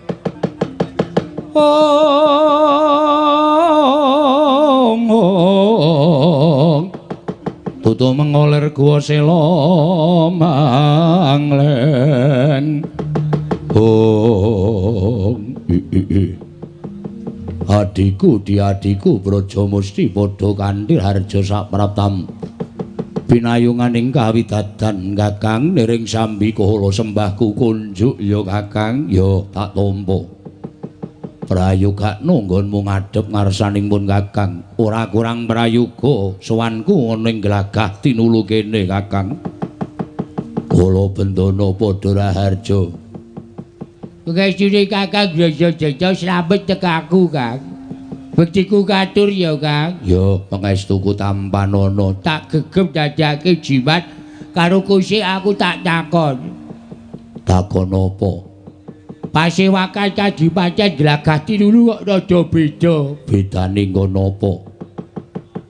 S2: tutuk mengolir gua sela mangling Adiku diadiku Braja Musti padha kanthi harja sapraptam pinayunganing kawidadan Kakang niring sambi kala sembahku kunjuk ya Kakang ya tak tampa prayoga nunggonmu ngadhep ngarsanipun Kakang ora kurang prayoga sowanku ana ing glagah tinulu kene Kakang kala bendana padha raharja Pengestune Kakang jaja-jaja srambet tekaku, Kang. Bektiku katur ya, Kang. Ya, pengestuku tampanana. Tak gegem dadake jimat karo kusik aku tak takon. Takon apa? Pasewakan Kadipaten Glagah Tinulu kok rada beda. Bedane ngono apa?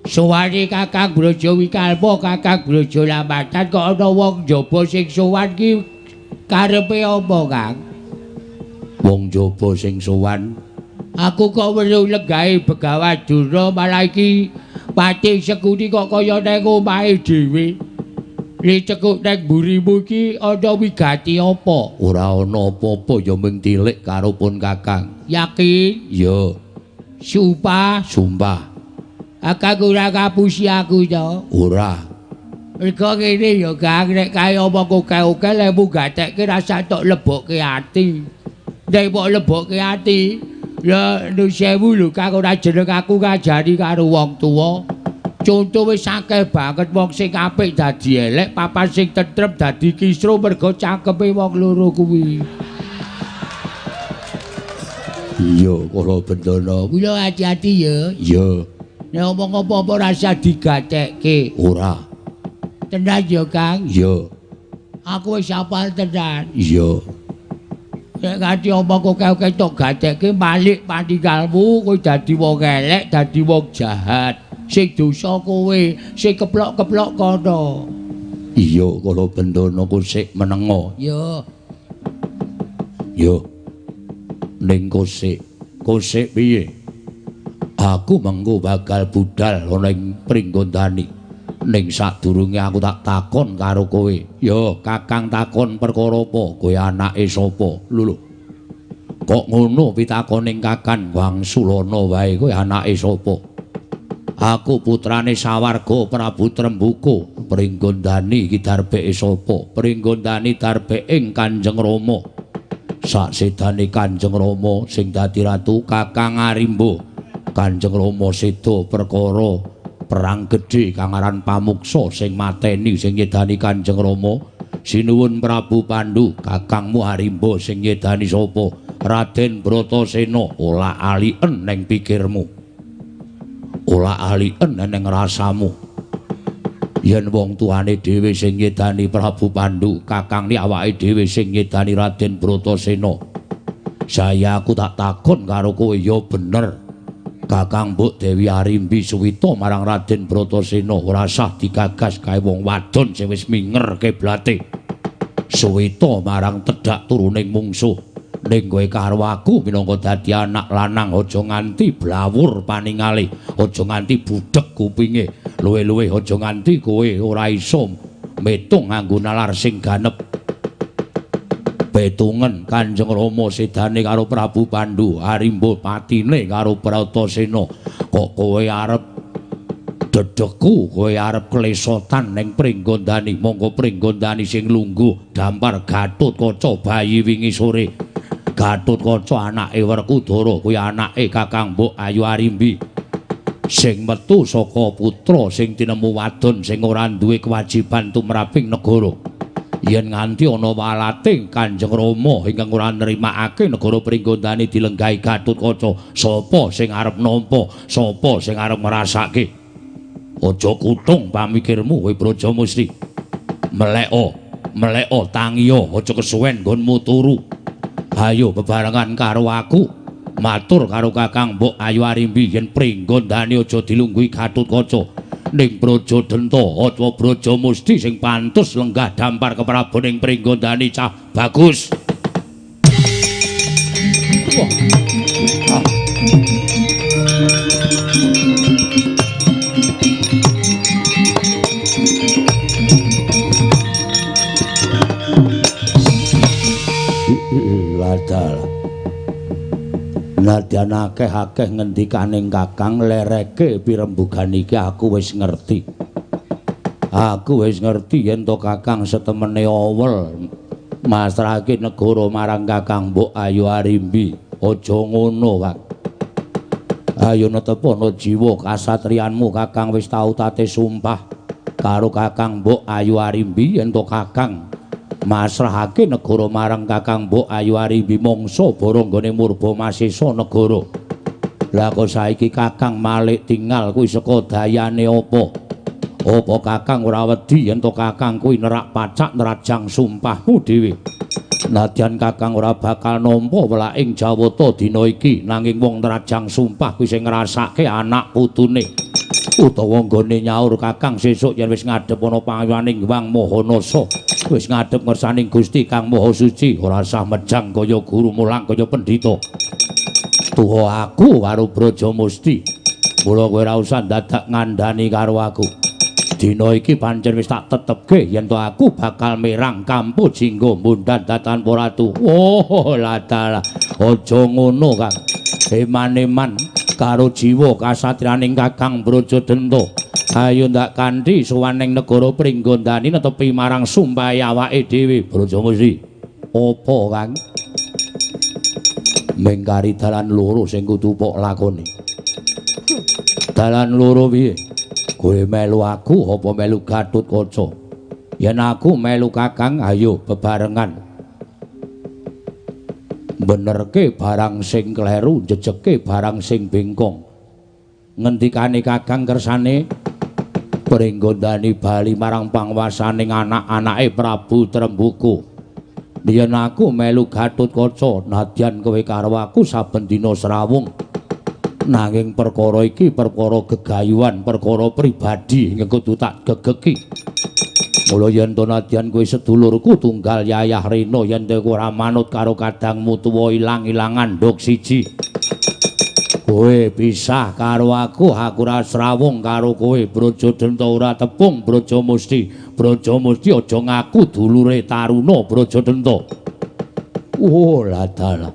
S2: Sowane Kakang Braja Wikalpa, Kakang Braja Lambatan kok ana wong njaba sing sowan ki karepe apa, Kang? Wong jaba sing sowan aku kok weruh legahe Begawan Dura malah iki Pati Sekuni kok kaya nang omahe dhewe li cekuk nang mburimu iki ana wigati apa ora ana apa-apa ya mung tilik karo pun Kakang yakin ya sumpah Kakang ora kapusi aku ya ora mergo ngene ya Kang nek kae omong oke-oke lemu gatekke rasa tok lebokke ati nek mbok lebokke ati ya nu sewu lho Kang ora jeneng aku ngajari karo wong tuwa conto wis akeh banget wong sing apik dadi elek papan sing tentrem dadi kisru mergo cangkepe wong loro kuwi iya kala bendana kuwi hati-hati ya iya nek omong apa-apa rasa digatekke ora tenan ya Kang iya aku wis apal tenan iya nek kanthi omong kowe tok gatekke balik paninggalmu kowe dadi wong elek dadi wong jahat sing dosa kowe sing keplok-keplok kono iya kala bendana kusik menenga iya yo ning kusik piye aku mengko bakal budal ana ing Pringgondani ning sadurunge aku tak takon karo kowe yo Kakang takon perkara apa kowe anake sapa lho kok ngono pitakoning Kakang Wangsulana wae kowe anake sapa Aku putrane Sawarga Prabu Trembuku, Pringgondani iki darbeke sapa? Pringgondani darbeke Kanjeng Rama. Saksedane Kanjeng Rama sing dadi ratu Kakang Arimba. Kanjeng Rama seda perkara perang gedhe kang aran Pamuksa sing mateni sing nyedani Kanjeng Rama. Sinuwun Prabu Pandhu, kakangmu Arimba sing nyedani sapa? Raden Bratasena. Ola alien ning pikirmu. Ola alien ning rasamu. Yen wong tuane dhewe sing nyedani Prabu Pandhu, kakangne awake dhewe sing nyedani Raden Bratasena. Saya aku tak takon karo kowe ya bener. Kakang Mbok Dewi Arimbi suwita marang Raden Bratasena ora sah digagas kae wong wadon sing wis minger keblate. Suwita marang tedhak turuning mungsuh. Ning kowe karo aku minangka dadi anak lanang aja nganti blawur paningale, aja nganti budhek kupinge, luwe-luwe aja nganti kowe ora iso metung nganggo nalar sing ganep. Petungen Kanjeng Rama sedane karo Prabu Pandhu, Arimba patine karo Bratasena. Kok kowe arep dedeku, kowe arep klesotan ning Pringgondani, monggo Pringgondani sing lungguh dampar Gatotkaca bayi wingi sore. Gatotkaca anake Werkudara kuwi anake Kakang Mbok Ayu Arimbi sing metu saka putra sing tinemu wadon sing ora duwe kewajiban tumraping negara. Yen nganti ana walating Kanjeng Rama ingkang ora nrimakake negara Pringgondani dilenggahi Gatotkaca, sapa sing arep nampa, sapa sing arep ngrasake? Aja kutung pamikirmu kowe Brajamusti. Meleka tangiya, aja kesuwen nggonmu turu. Ayo bebarengan karo aku matur karo Kakang Mbok Ayu Arimbi yen Pringgondani aja dilungguhi Gatotkaca ning Brajadenta aja Brajamusti sing pantes lenggah dampar keprabaning Pringgondani cah bagus. Ladal nadyan akeh-akeh ngendikaning Kakang lereke pirembugan iki aku wis ngerti. Aku wis ngerti yen to Kakang setemene awel masrahake negara marang Kakang Mbok Ayu Arimbi. Aja ngono, Kang. Ayo netepana jiwa kasatriyanmu. Kakang wis tau tate sumpah karo Kakang Mbok Ayu Arimbi yen to Kakang masrahake negara marang Kakang Mbok Ayu Arimbi mangsa baranggane murba masisa negara. Lah kok saiki Kakang malik tinggal kuwi saka dayane apa? Apa Kakang ora wedi yen to Kakang kuwi nerak pacak nerajang sumpahmu dhewe? Nadyan Kakang ora bakal nampa welaking Jawata dina iki, nanging wong nerajang sumpah kuwi sing ngrasake anak putune. Utawa nggone nyaur Kakang sesuk yen wis ngadhep ana pangawaning Wang Mahanasa, wis ngadhep ngersaning Gusti Kang Maha Suci, ora sah mejang kaya guru mulang kaya pendhita. Tuwa aku karo Brajamusti, mula kowe ora usah dadak ngandhani karo aku. Dina iki pancen wis tak tetepke yen to aku bakal merang Kampu Jingga mundhat datan Poratu. Oh, ladala. Aja ngono, Kang. Eman-eman karo jiwa kasatriyaning Kakang Brajadenta. Ayo ndak kanthi suwaning negara Pringgondani netepi marang sumpahe awake dhewe, Brajamusti. Apa, Kang? Mengkari dalan loro sing kudu pok lakoni. Dalan loro piye? Kowe melu aku apa melu Gatotkaca? Yen aku melu Kakang, ayo bebarengan. Benerke barang sing kleru, jejeke barang sing bengkong. Ngendikane Kakang kersane Pringgondani bali marang pangwasaning anak-anake Prabu Trembuku. Yen aku melu Gatotkaca, nadyan kowe karo aku saben dina srawung. Nanging perkara iki perkara gegayuhan, perkara pribadi ing kudu tak gegeki. Mula yen to nadyan kowe sedulurku tunggal Yayah Rena, yen kowe ora manut karo kadangmu tuwa ilang-ilangan nduk siji. Kowe pisah karo aku ora srawung karo kowe. Brajadenta ora tepung Brajamusti. Brajamusti aja ngaku dulure Taruna Brajadenta. Oh, ladala.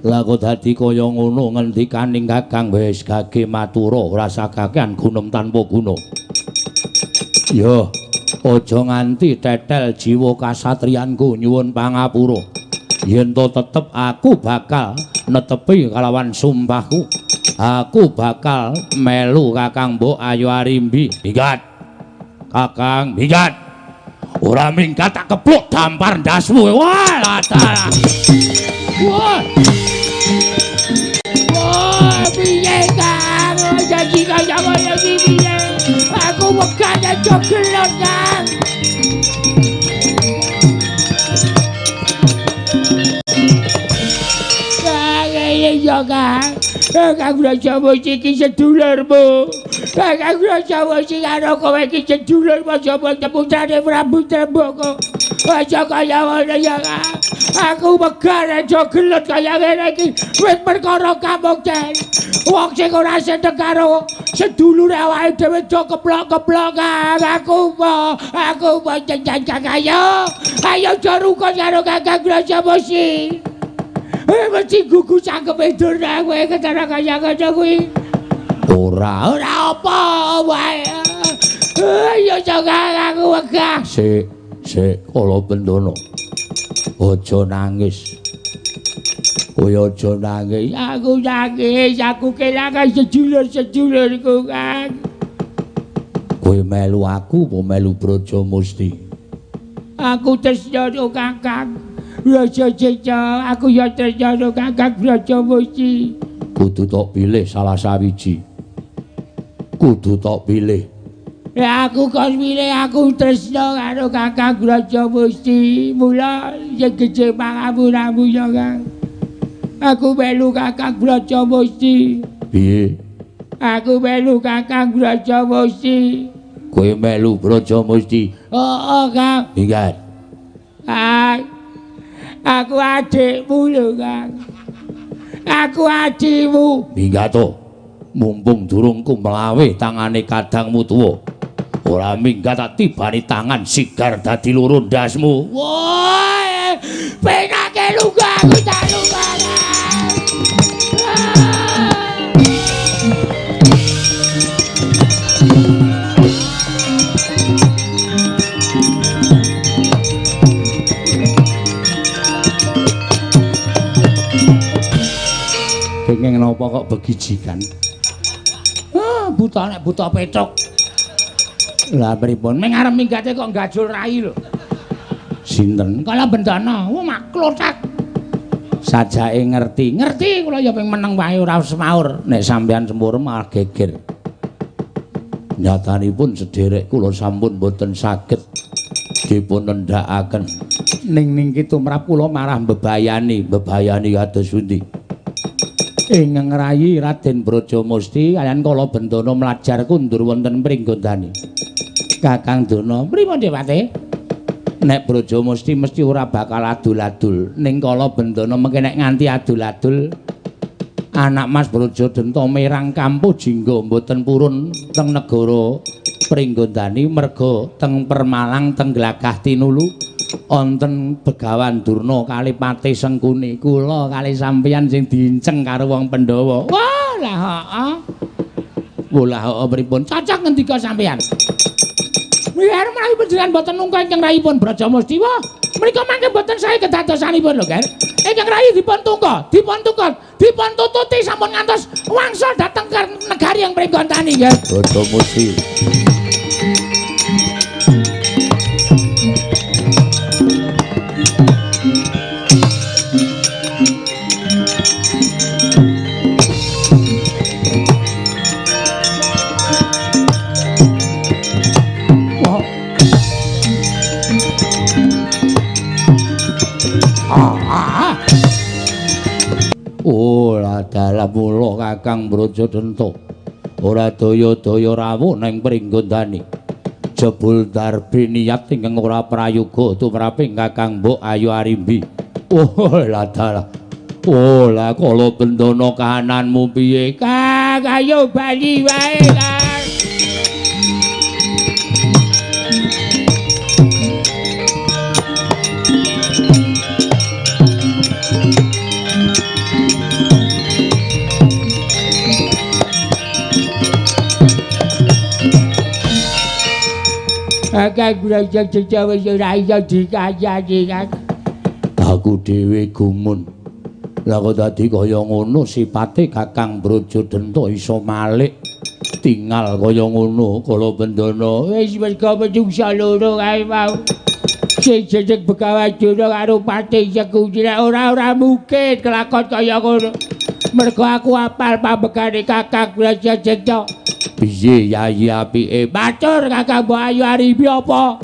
S2: Lah kok dadi kaya ngono ngendikaning Kakang wis gage matura ora sakakean gunem tanpa guna. Yo, aja nganti tetel jiwa kasatriyanku nyuwun pangapura. Yen to tetep aku bakal netepi kalawan sumpahku. Aku bakal melu Kakang Mbok Ayu Arimbi. Minggat. Kakang, minggat. Ora minggat tak kepluk dampar ndasmu. Wah, ladalah. Wah. Wah, piye Kang? Janji kaya ngono iki piye? Aku wegah aja gelot Kang. Iya Kang, Kakang Brajamu iki sedulurmu. Kakang Brajamu iki karo kowe iki sedulurmu sapa putrane Prabu Trembaka. Aja kaya ngono ya Kang. Aku megah aja gelut kaya ngene iki. Wis perkara kamukten. Wong sing ora seneng karo sedulure awake dhewe do keplok-keplok Kang. Aku mau jangan ayo. Ayo jarukon karo Kakang Brajamu iki. Mesti gugu cangkem edur nang kowe ketara kaya ngono kuwi. Ora apa wae. Ayo jangan aku wegah. Sik kala Bendana. Aja nangis. Kowe aja nangis. Aku nangis, aku kelangan sedulur-sedulurku, Kang. Kowe melu aku apa melu Brajamusti? Aku tresna Kakang. Raja Jeca, aku ya tresna Kakang Brajamusti. Kudu tok pilih salah sawiji. Kudu tok pilih. Ya aku kon pilih aku tresna karo Kakang Brajamusti. Mula sing gedhe pangapuramu ya Kang. Aku melu Kakang Brajamusti. Piye? Aku melu Kakang Brajamusti. Kowe melu Brajamusti? Oh, Kang. Minggat. Aku adikmu lho, Kang. Aku adikmu. Minggat to. Mumpung durung kumlawe tangane kadangmu tuwa. Ora minggat tak tibani tangan sigar dadi loro ndasmu. Woi, penake lunga aku tak lunga. Pengen napa kok begijikan? Buta nek buta petruk. Lah pripun? Ming arep minggate kok gajul rai lho. Sinten? Kala Bendana. Wah maklotak. Sajake ngerti kula ya ping meneng wae ora semaur. Nek sampeyan sempurna malah geger. Nyatanipun sederek kula sampun boten saged dipun nendhakaken. Ning tumrap kula marah mbebayani kados pundi? Ing ngrayi Raden Brajamusti kaliyan Kala Bendana mlajar kundur wonten Pringgondani. Kakang Dana, pripun Dewate? Nek Brajamusti mesti ora bakal adul-adul. Ning Kala Bendana mengke nek nganti adul-adul anak Mas Brajadenta merang kampuh jingga mboten purun teng negara Pringgondani merga teng Permalang teng Glagah Tinulu. Wonten Begawan Durna kali Pati Sengkuni kula kali sampeyan sing diinceng karo wong Pandhawa. Wah lah heeh. Wah pripun cocok ngendika sampeyan? Biar menawi panjenengan boten nungka ingkang rayipun Brajamusti wah menika mangke boten sae kedadosanipun lho, Ger. Ingkang rayi dipun tututi sampun ngantos wangsul dhateng negari yang Pringgondani, Ger. Brajamusti. Dalam mula Kakang Brajadenta ora daya-daya rawuh nang Pringgondani jebul darbe niat ingkang ora prayoga tumraping Kakang Mbok Ayu Arimbi. Oh lah dalah. Oh lah Kala Bendana kahananmu piye? Kang ayo bali wae Kang.
S1: kakang brojong Jawa ora iso dikayani kakang.
S2: Aku dhewe gumun. Lah kok dadi kaya ngono sipate Kakang Brajadanta iso malik tinggal kaya ngono kala Bendana.
S1: Wis merga menungsa loro kae mau. Sing jeneng Begawajana karo Pati Sekujina ora mungkin kelakon kaya ngono. Mergo aku apal pambekane Kakang Brajadanta.
S2: Piye Yayi apike?
S1: Matur Kakang Mbok Ayu Arimbi apa?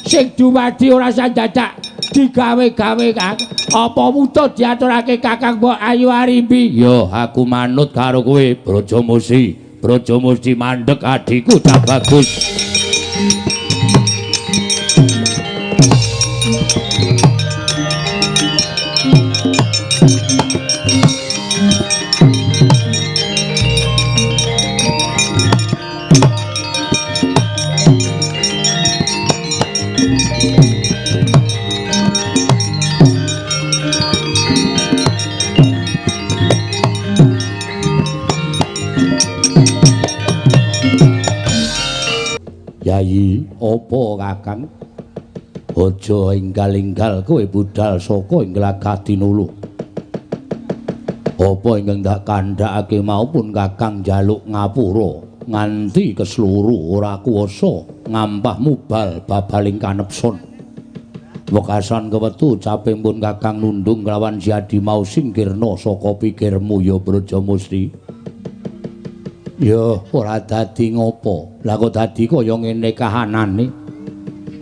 S1: Sing dumadi ora sandadak digawe-gawe Kang. Apa mutut diaturake Kakang Mbok Ayu Arimbi?
S2: Yo aku manut karo kowe Brajamusti. Brajamusti mandheg adhiku tak bagus. Yayi, apa Kakang? Aja enggal-enggal kowe budal saka Inglagah Tinulu. Apa ingkang tak kandhakake maupun Kakang njaluk ngapura nganti kesluru ora kuwasa ngampah mubal babaling kanepson. Wekasan kewetu caping pun Kakang nundung kelawan Siadi mau singkirna saka pikirmu ya Brajamusti. Ya ora dadi ngopo. Lah kok dadi kaya ngene kahanane.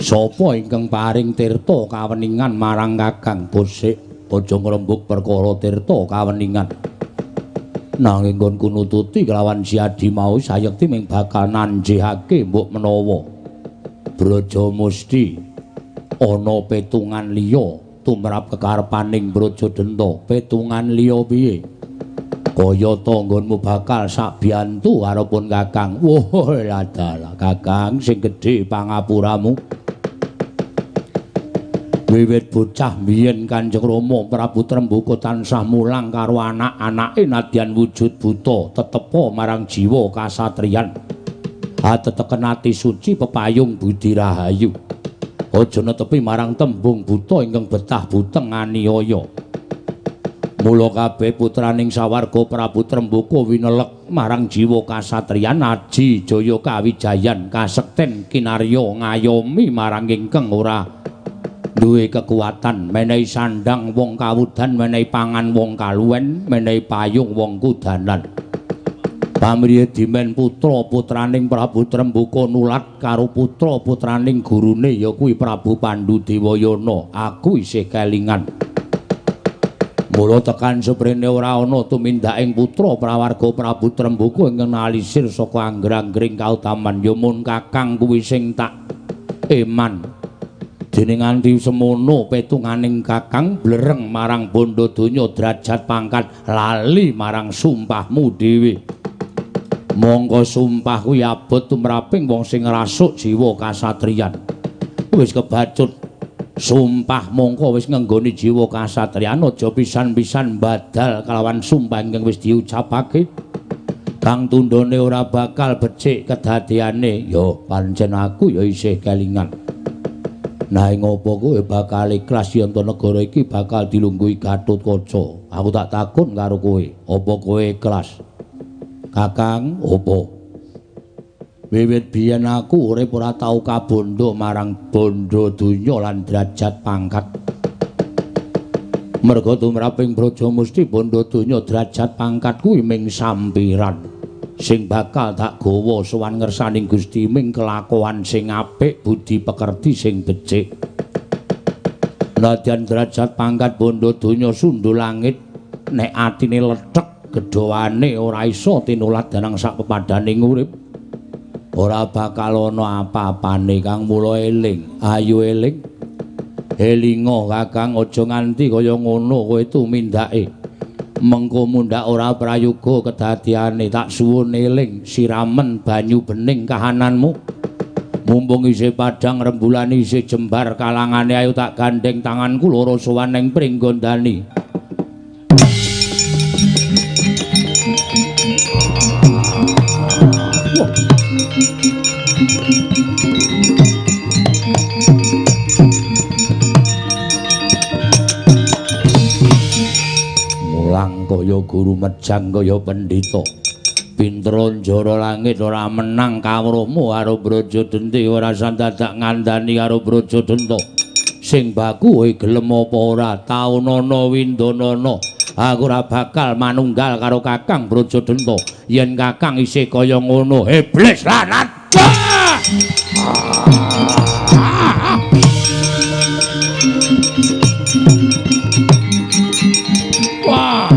S2: Sapa ingkang paring tirta kaweningan marang Kakang Bosik? Aja ngrembug perkara tirta kaweningan. Nanging nggonku nututi kelawan Siadi mau sayekti ming bakal nanjihake mbok menawa Brajamusti ana petungan liya tumrap kekarepaning Brajadanta. Petungan liya piye? Kaya tanggonmu bakal sak biyantu karo pun Kakang. Woh, ladalah Kakang sing gedhe pangapuramu. Wiwit bocah biyen Kanjeng Rama Prabu Trembaka tansah mulang karo anak-anake nadyan wujud buta tetepa marang jiwa kasatriyan. Ateteken ati suci pepayung budi rahayu. Aja netepi marang tembung buta ingkang betah buteng aniaya. Mula kabeh putraning sawarga Prabu Trembaka winelek marang jiwa kasatriyan aji jaya kawijayan kasekten kinarya ngayomi marang ingkang ora duwe kekuatan menehi sandang wong kawudan menehi pangan wong kaluwen menehi payung wong kudanan. Pamriye dimen putra-putraning Prabu Trembaka nulat karo putra-putraning gurune ya kuwi Prabu Pandudewayana. Aku isih kelingan. Mula tekan seprene ora ana tumindaking putra prawarga Prabu Trembaka ingkang nalisir saka angger-anggering kautaman ya mun Kakang kuwi sing tak eman. Dene nganti semono petunganing Kakang blereng marang bondo donya derajat pangkat lali marang sumpahmu dhewe. Monggo sumpah kuwi abot tumraping wong sing ngrasuk jiwa kasatriyan. Wis kebacut sumpah mongko wis ngenggoni jiwa kasatriyan aja pisan-pisan badal kalawan sumpah ingkang wis diucapake. Kang tundhone ora bakal becik kedadeane. Ya pancen aku ya isih kelingan. Nanging apa kowe bakal ikhlas yen negara iki bakal dilungguhi Gatotkaca? Aku tak takon karo kowe, apa kowe ikhlas? Kakang, apa? Wiwit biyen aku urip ora tau kabondo marang bondo donya lan derajat pangkat. Merga tumraping Brajamusti bondo donya derajat pangkat kuwi ming sampiran. Sing bakal tak gawa sowan ngersaning Gusti ming kelakuan sing apik, budi pekerti sing becik. Nadyan derajat pangkat bondo donya sundul langit nek atine lethek gedhowane ora iso tinulat danang sak pepadaning urip. Ora bakal ana apa-apane Kang mula eling, ayo eling. Elinga Kakang aja nganti kaya ngono kowe tumindake. Mengko mundhak ora prayoga kedadiane tak suwun eling siramen banyu bening kahananmu. Mumpung isih padhang rembulan isih jembar kalangane ayo tak gandeng tanganku loro sowan ning Pringgondani. kaya guru mejang kaya pendhita. Pinter njara langit ora menang kawruhmu karo Brajadenti ora sandadak ngandani karo Brajadenta. Sing baku kowe gelem apa ora taunana windanana. Aku ora bakal manunggal karo Kakang Brajadenta yen Kakang isih kaya ngono. Iblis lanat. Wah.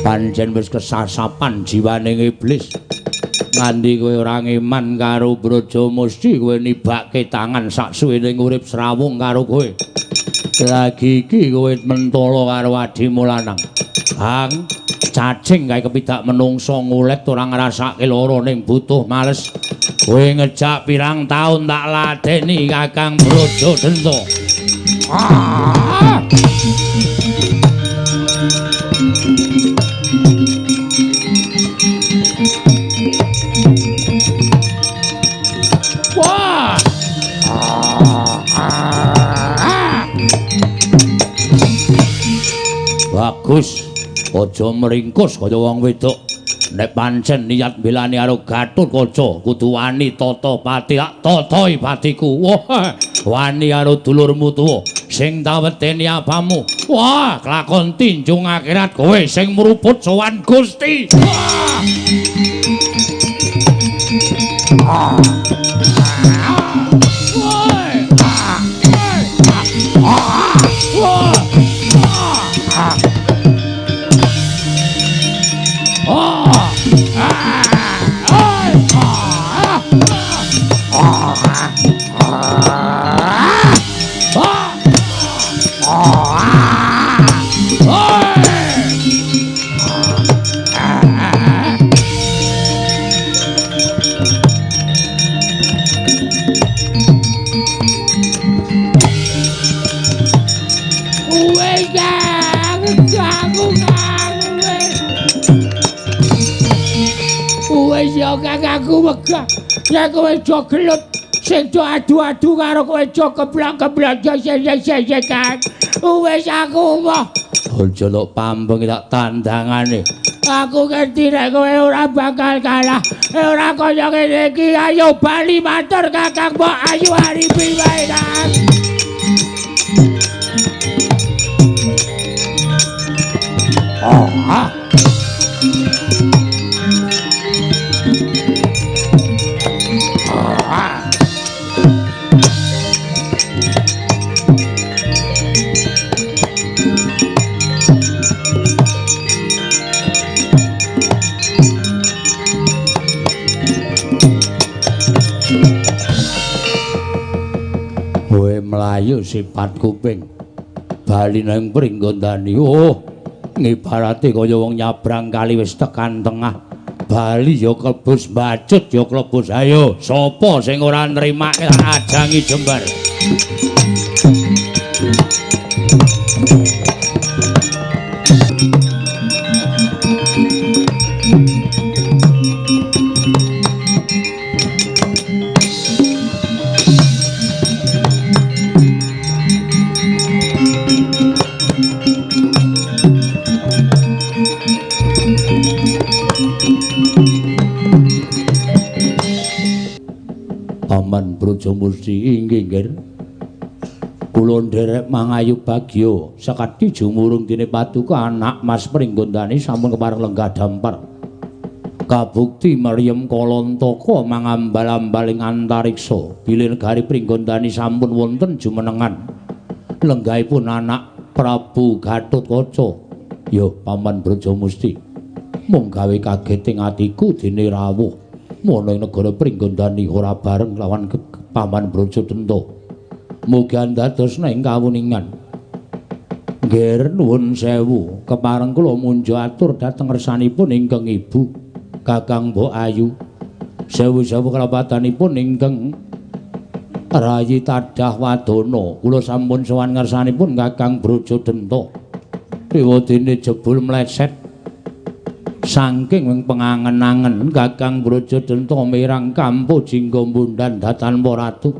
S2: Pancen wis kesasapan jiwaning iblis. Nganti kowe ora ngeman karo Brajamusti, kowe nibake tangan saksuwening urip srawung karo kowe. Lagi iki kowe mentala karo adimu lanang. Hang cacing kae kepidak menungso ngulet ora ngrasake lara ning butuh males. Kowe ngejak pirang taun tak ladeni Kakang Brajadenta. Ah! Wah! Bagus. Aja meringkus kaya wong wedok. Nek pancen niat mbelani karo Gatotkaca, kudu wani tata pati, tatai patiku. Wah, wani karo dulurmu tuwa sing taweteni apamu. Wah, kelakon tinjung akhirat kowe sing mruput sowan Gusti. Wah. Kakangku megah nek kowe aja gelut sing do adu-adu karo kowe aja keblak-keblak sesek-sesekan wis aku mah aja lok pambeng tak tandangane aku ngerti nek kowe ora bakal kalah ora kaya ngene iki ayo bali matur Kakang Mbok Ayu Arifi wae Kang mlayu sipat kuping bali nang Pringgondani. Oh, ngibarate kaya wong nyabrang kali wis tekan tengah. Bali ya klebus bacut ya klebus. Ayo, sapa sing ora nrimake ajangi jembar? Paman Brajamusti inggih nggih. Kula nderek mangayu bagya sekadi jumurung dene paduka anak Mas Pringgondani sampun kepareng lenggah dampar. Kabukti Maryam Kalantaka mangambal-ambaling antariksa bilih negari Pringgondani sampun wonten jumenengan lenggahipun anak Prabu Gatotkaca. Ya Paman Brajamusti mung gawe kageting atiku dene rawuh mono ing negara Pringgondani ora bareng lawan Paman Brajadenta. Mugi andadosna ing kawuningan. Nggih nuwun sewu, kepareng kula munjo atur dhateng resanipun ingkang Ibu Kakang Mbok Ayu. Sewu-sewu kalabatanipun ingkang Rayi Tadah Wadana. Kula sampun sowan ngersanipun Kakang Brajadenta. Ewadene jebul mleset saking pengangen-angen Kakang Brajadenta mirang kampu jingga mbundhan Datanpa Ratu.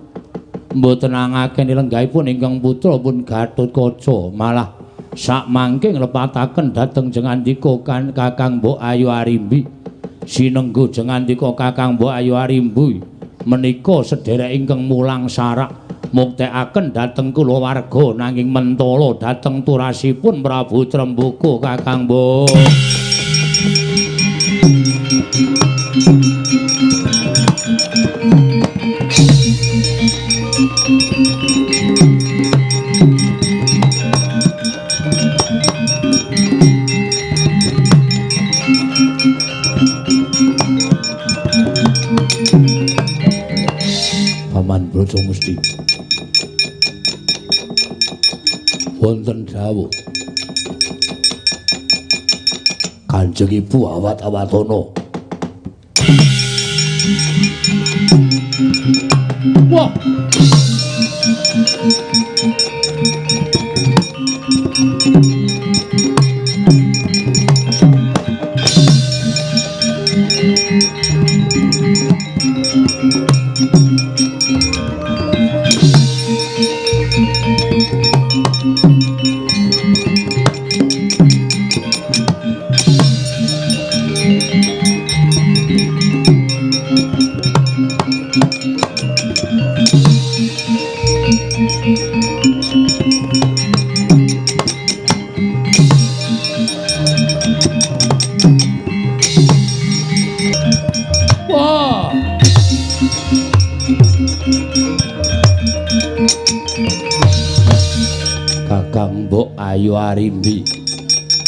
S2: mboten angaken lenggahipun ingkang putra pun Gatotkaca malah sak mangke nglepataken dhateng jengandika Kakang Mbok Ayu Arimbi sinenggo jengandika Kakang Mbok Ayu Arimbi menika sedherek ingkang mulang sarak muktekaken dhateng kulawarga nanging mentala dhateng turasipun Prabu Trembaka Kakang Mbok. Paman Brajamusti wonten dawuh Kanjeng Ibu awat-awatono. Wah. Kakang Mbok Ayu Arimbi,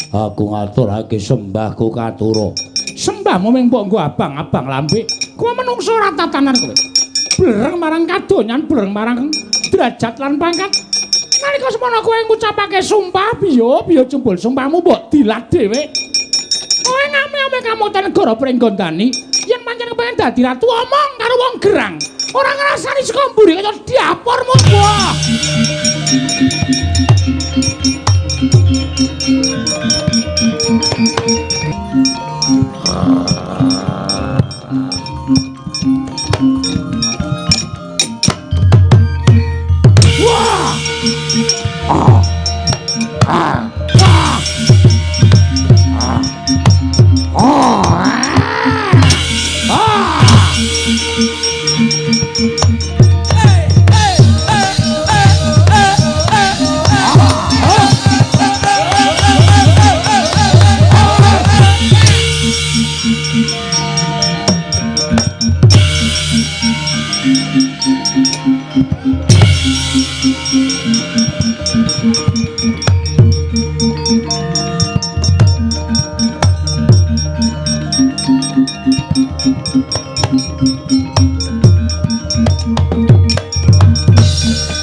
S2: aku ngaturake sembahku katura. Sembahmu ming mbok nggo abang-abang lambik. Kowe menungso ora tatanan kowe. Blereng marang kadonyan, blereng marang derajat lan pangkat. Nalika semono kowe ngucapake sumpah biya jembul sumpahmu mbok dilat dhewe. Kowe ngame-ame kamutan negara Pringgondani, yen pancen kepengin dadi ratu omong karo wong gerang. Ora ngrasani saka mburi kaya diapormu, wah.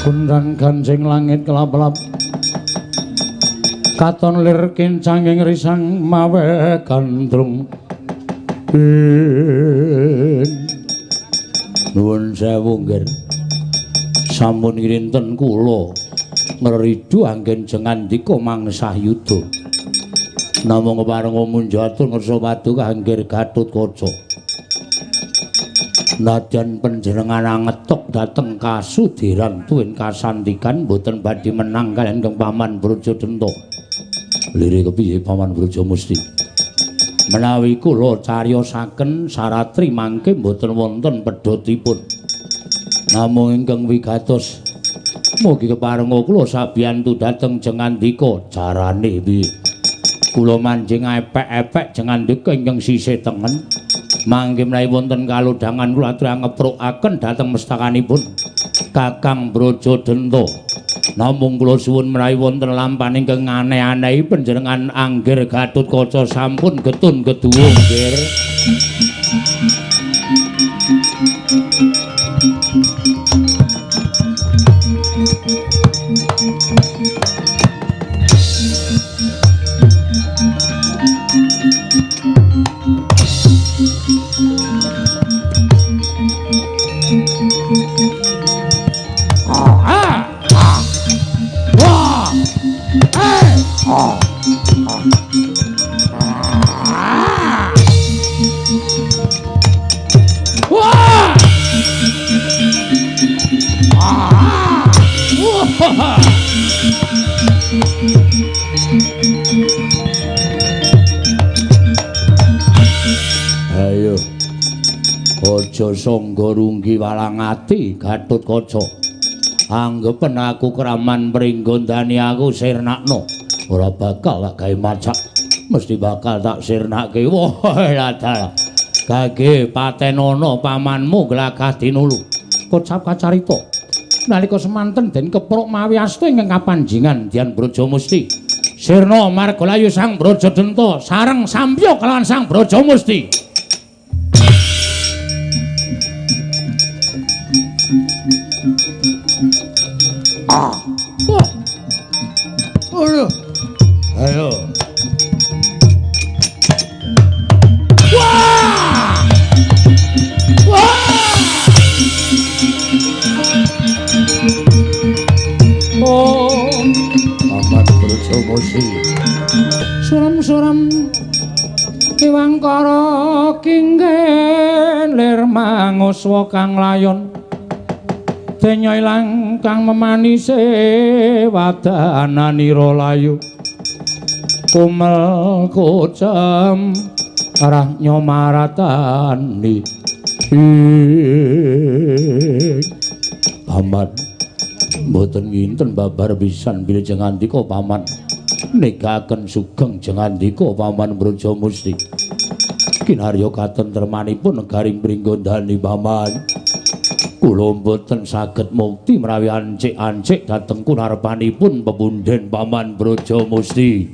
S2: Kundrang gancing langit kelap-kelap katon lir kincanging risang mawe gandrung nuwun sewu nggih sampun ngirinten kula ngridu anggen jengandika mangsah yuda namung parenga munjatur ngersa padu kangge Gatotkaca. Nadyan panjenengan angetok dhateng kasudiran tuwin kasantikan boten badhe menang kaliyan Kang Paman Brajadenta. Lire kepiye Paman Brajamusti? Menawi kula cariyosaken saratri mangke boten wonten pedhotipun. Namung ingkang wigatos mugi keparenga kula sabiyantu dhateng jengandika carane piye? Kula manjing epek-epek jengandika ingkang sisih tengen. Mangke menawi wonten kalodhangan kula aturi ngeprukaken dhateng mestakanipun Kakang Brajadenta. Namung kula suwun menawi wonten lampahan ingkang aneh-aneh panjenengan angger Gatotkaca sampun getun keduwung nggih. aja sangga runggi walang ati Gatotkaca. Anggepen aku kraman Pringgondani aku sirnakno. Ora bakal tak gawe macak. Mesti bakal tak sirnake. Wah, ladal. Gage patenono pamanmu glagah tinulu. Kocap kacarita. Nalika semanten den kepruk mawi asta ingkang kapanjingan Dian Brajamusti. Sirna Margalayu Sang Brajadenta sareng sampya kelawan Sang Brajamusti. Ah. Oh. Ayo. Wah! Wah! Oh, Paman Brajamusti. Suram-suram Iwangkara kinggen lir manguswa kang layon. Denya ilang kang memanise wadananira layu. Kumel kocem arah nyomaratani. Paman mboten nginten babar pisan bilih ngandika paman nikaken sugeng jengandika paman Brajamusti. Kinarya katentremanipun negaring Pringgondani paman. Kula mboten saged mukti menawi ancik-ancik dhateng kunarpanipun pepunden paman Brajamusti.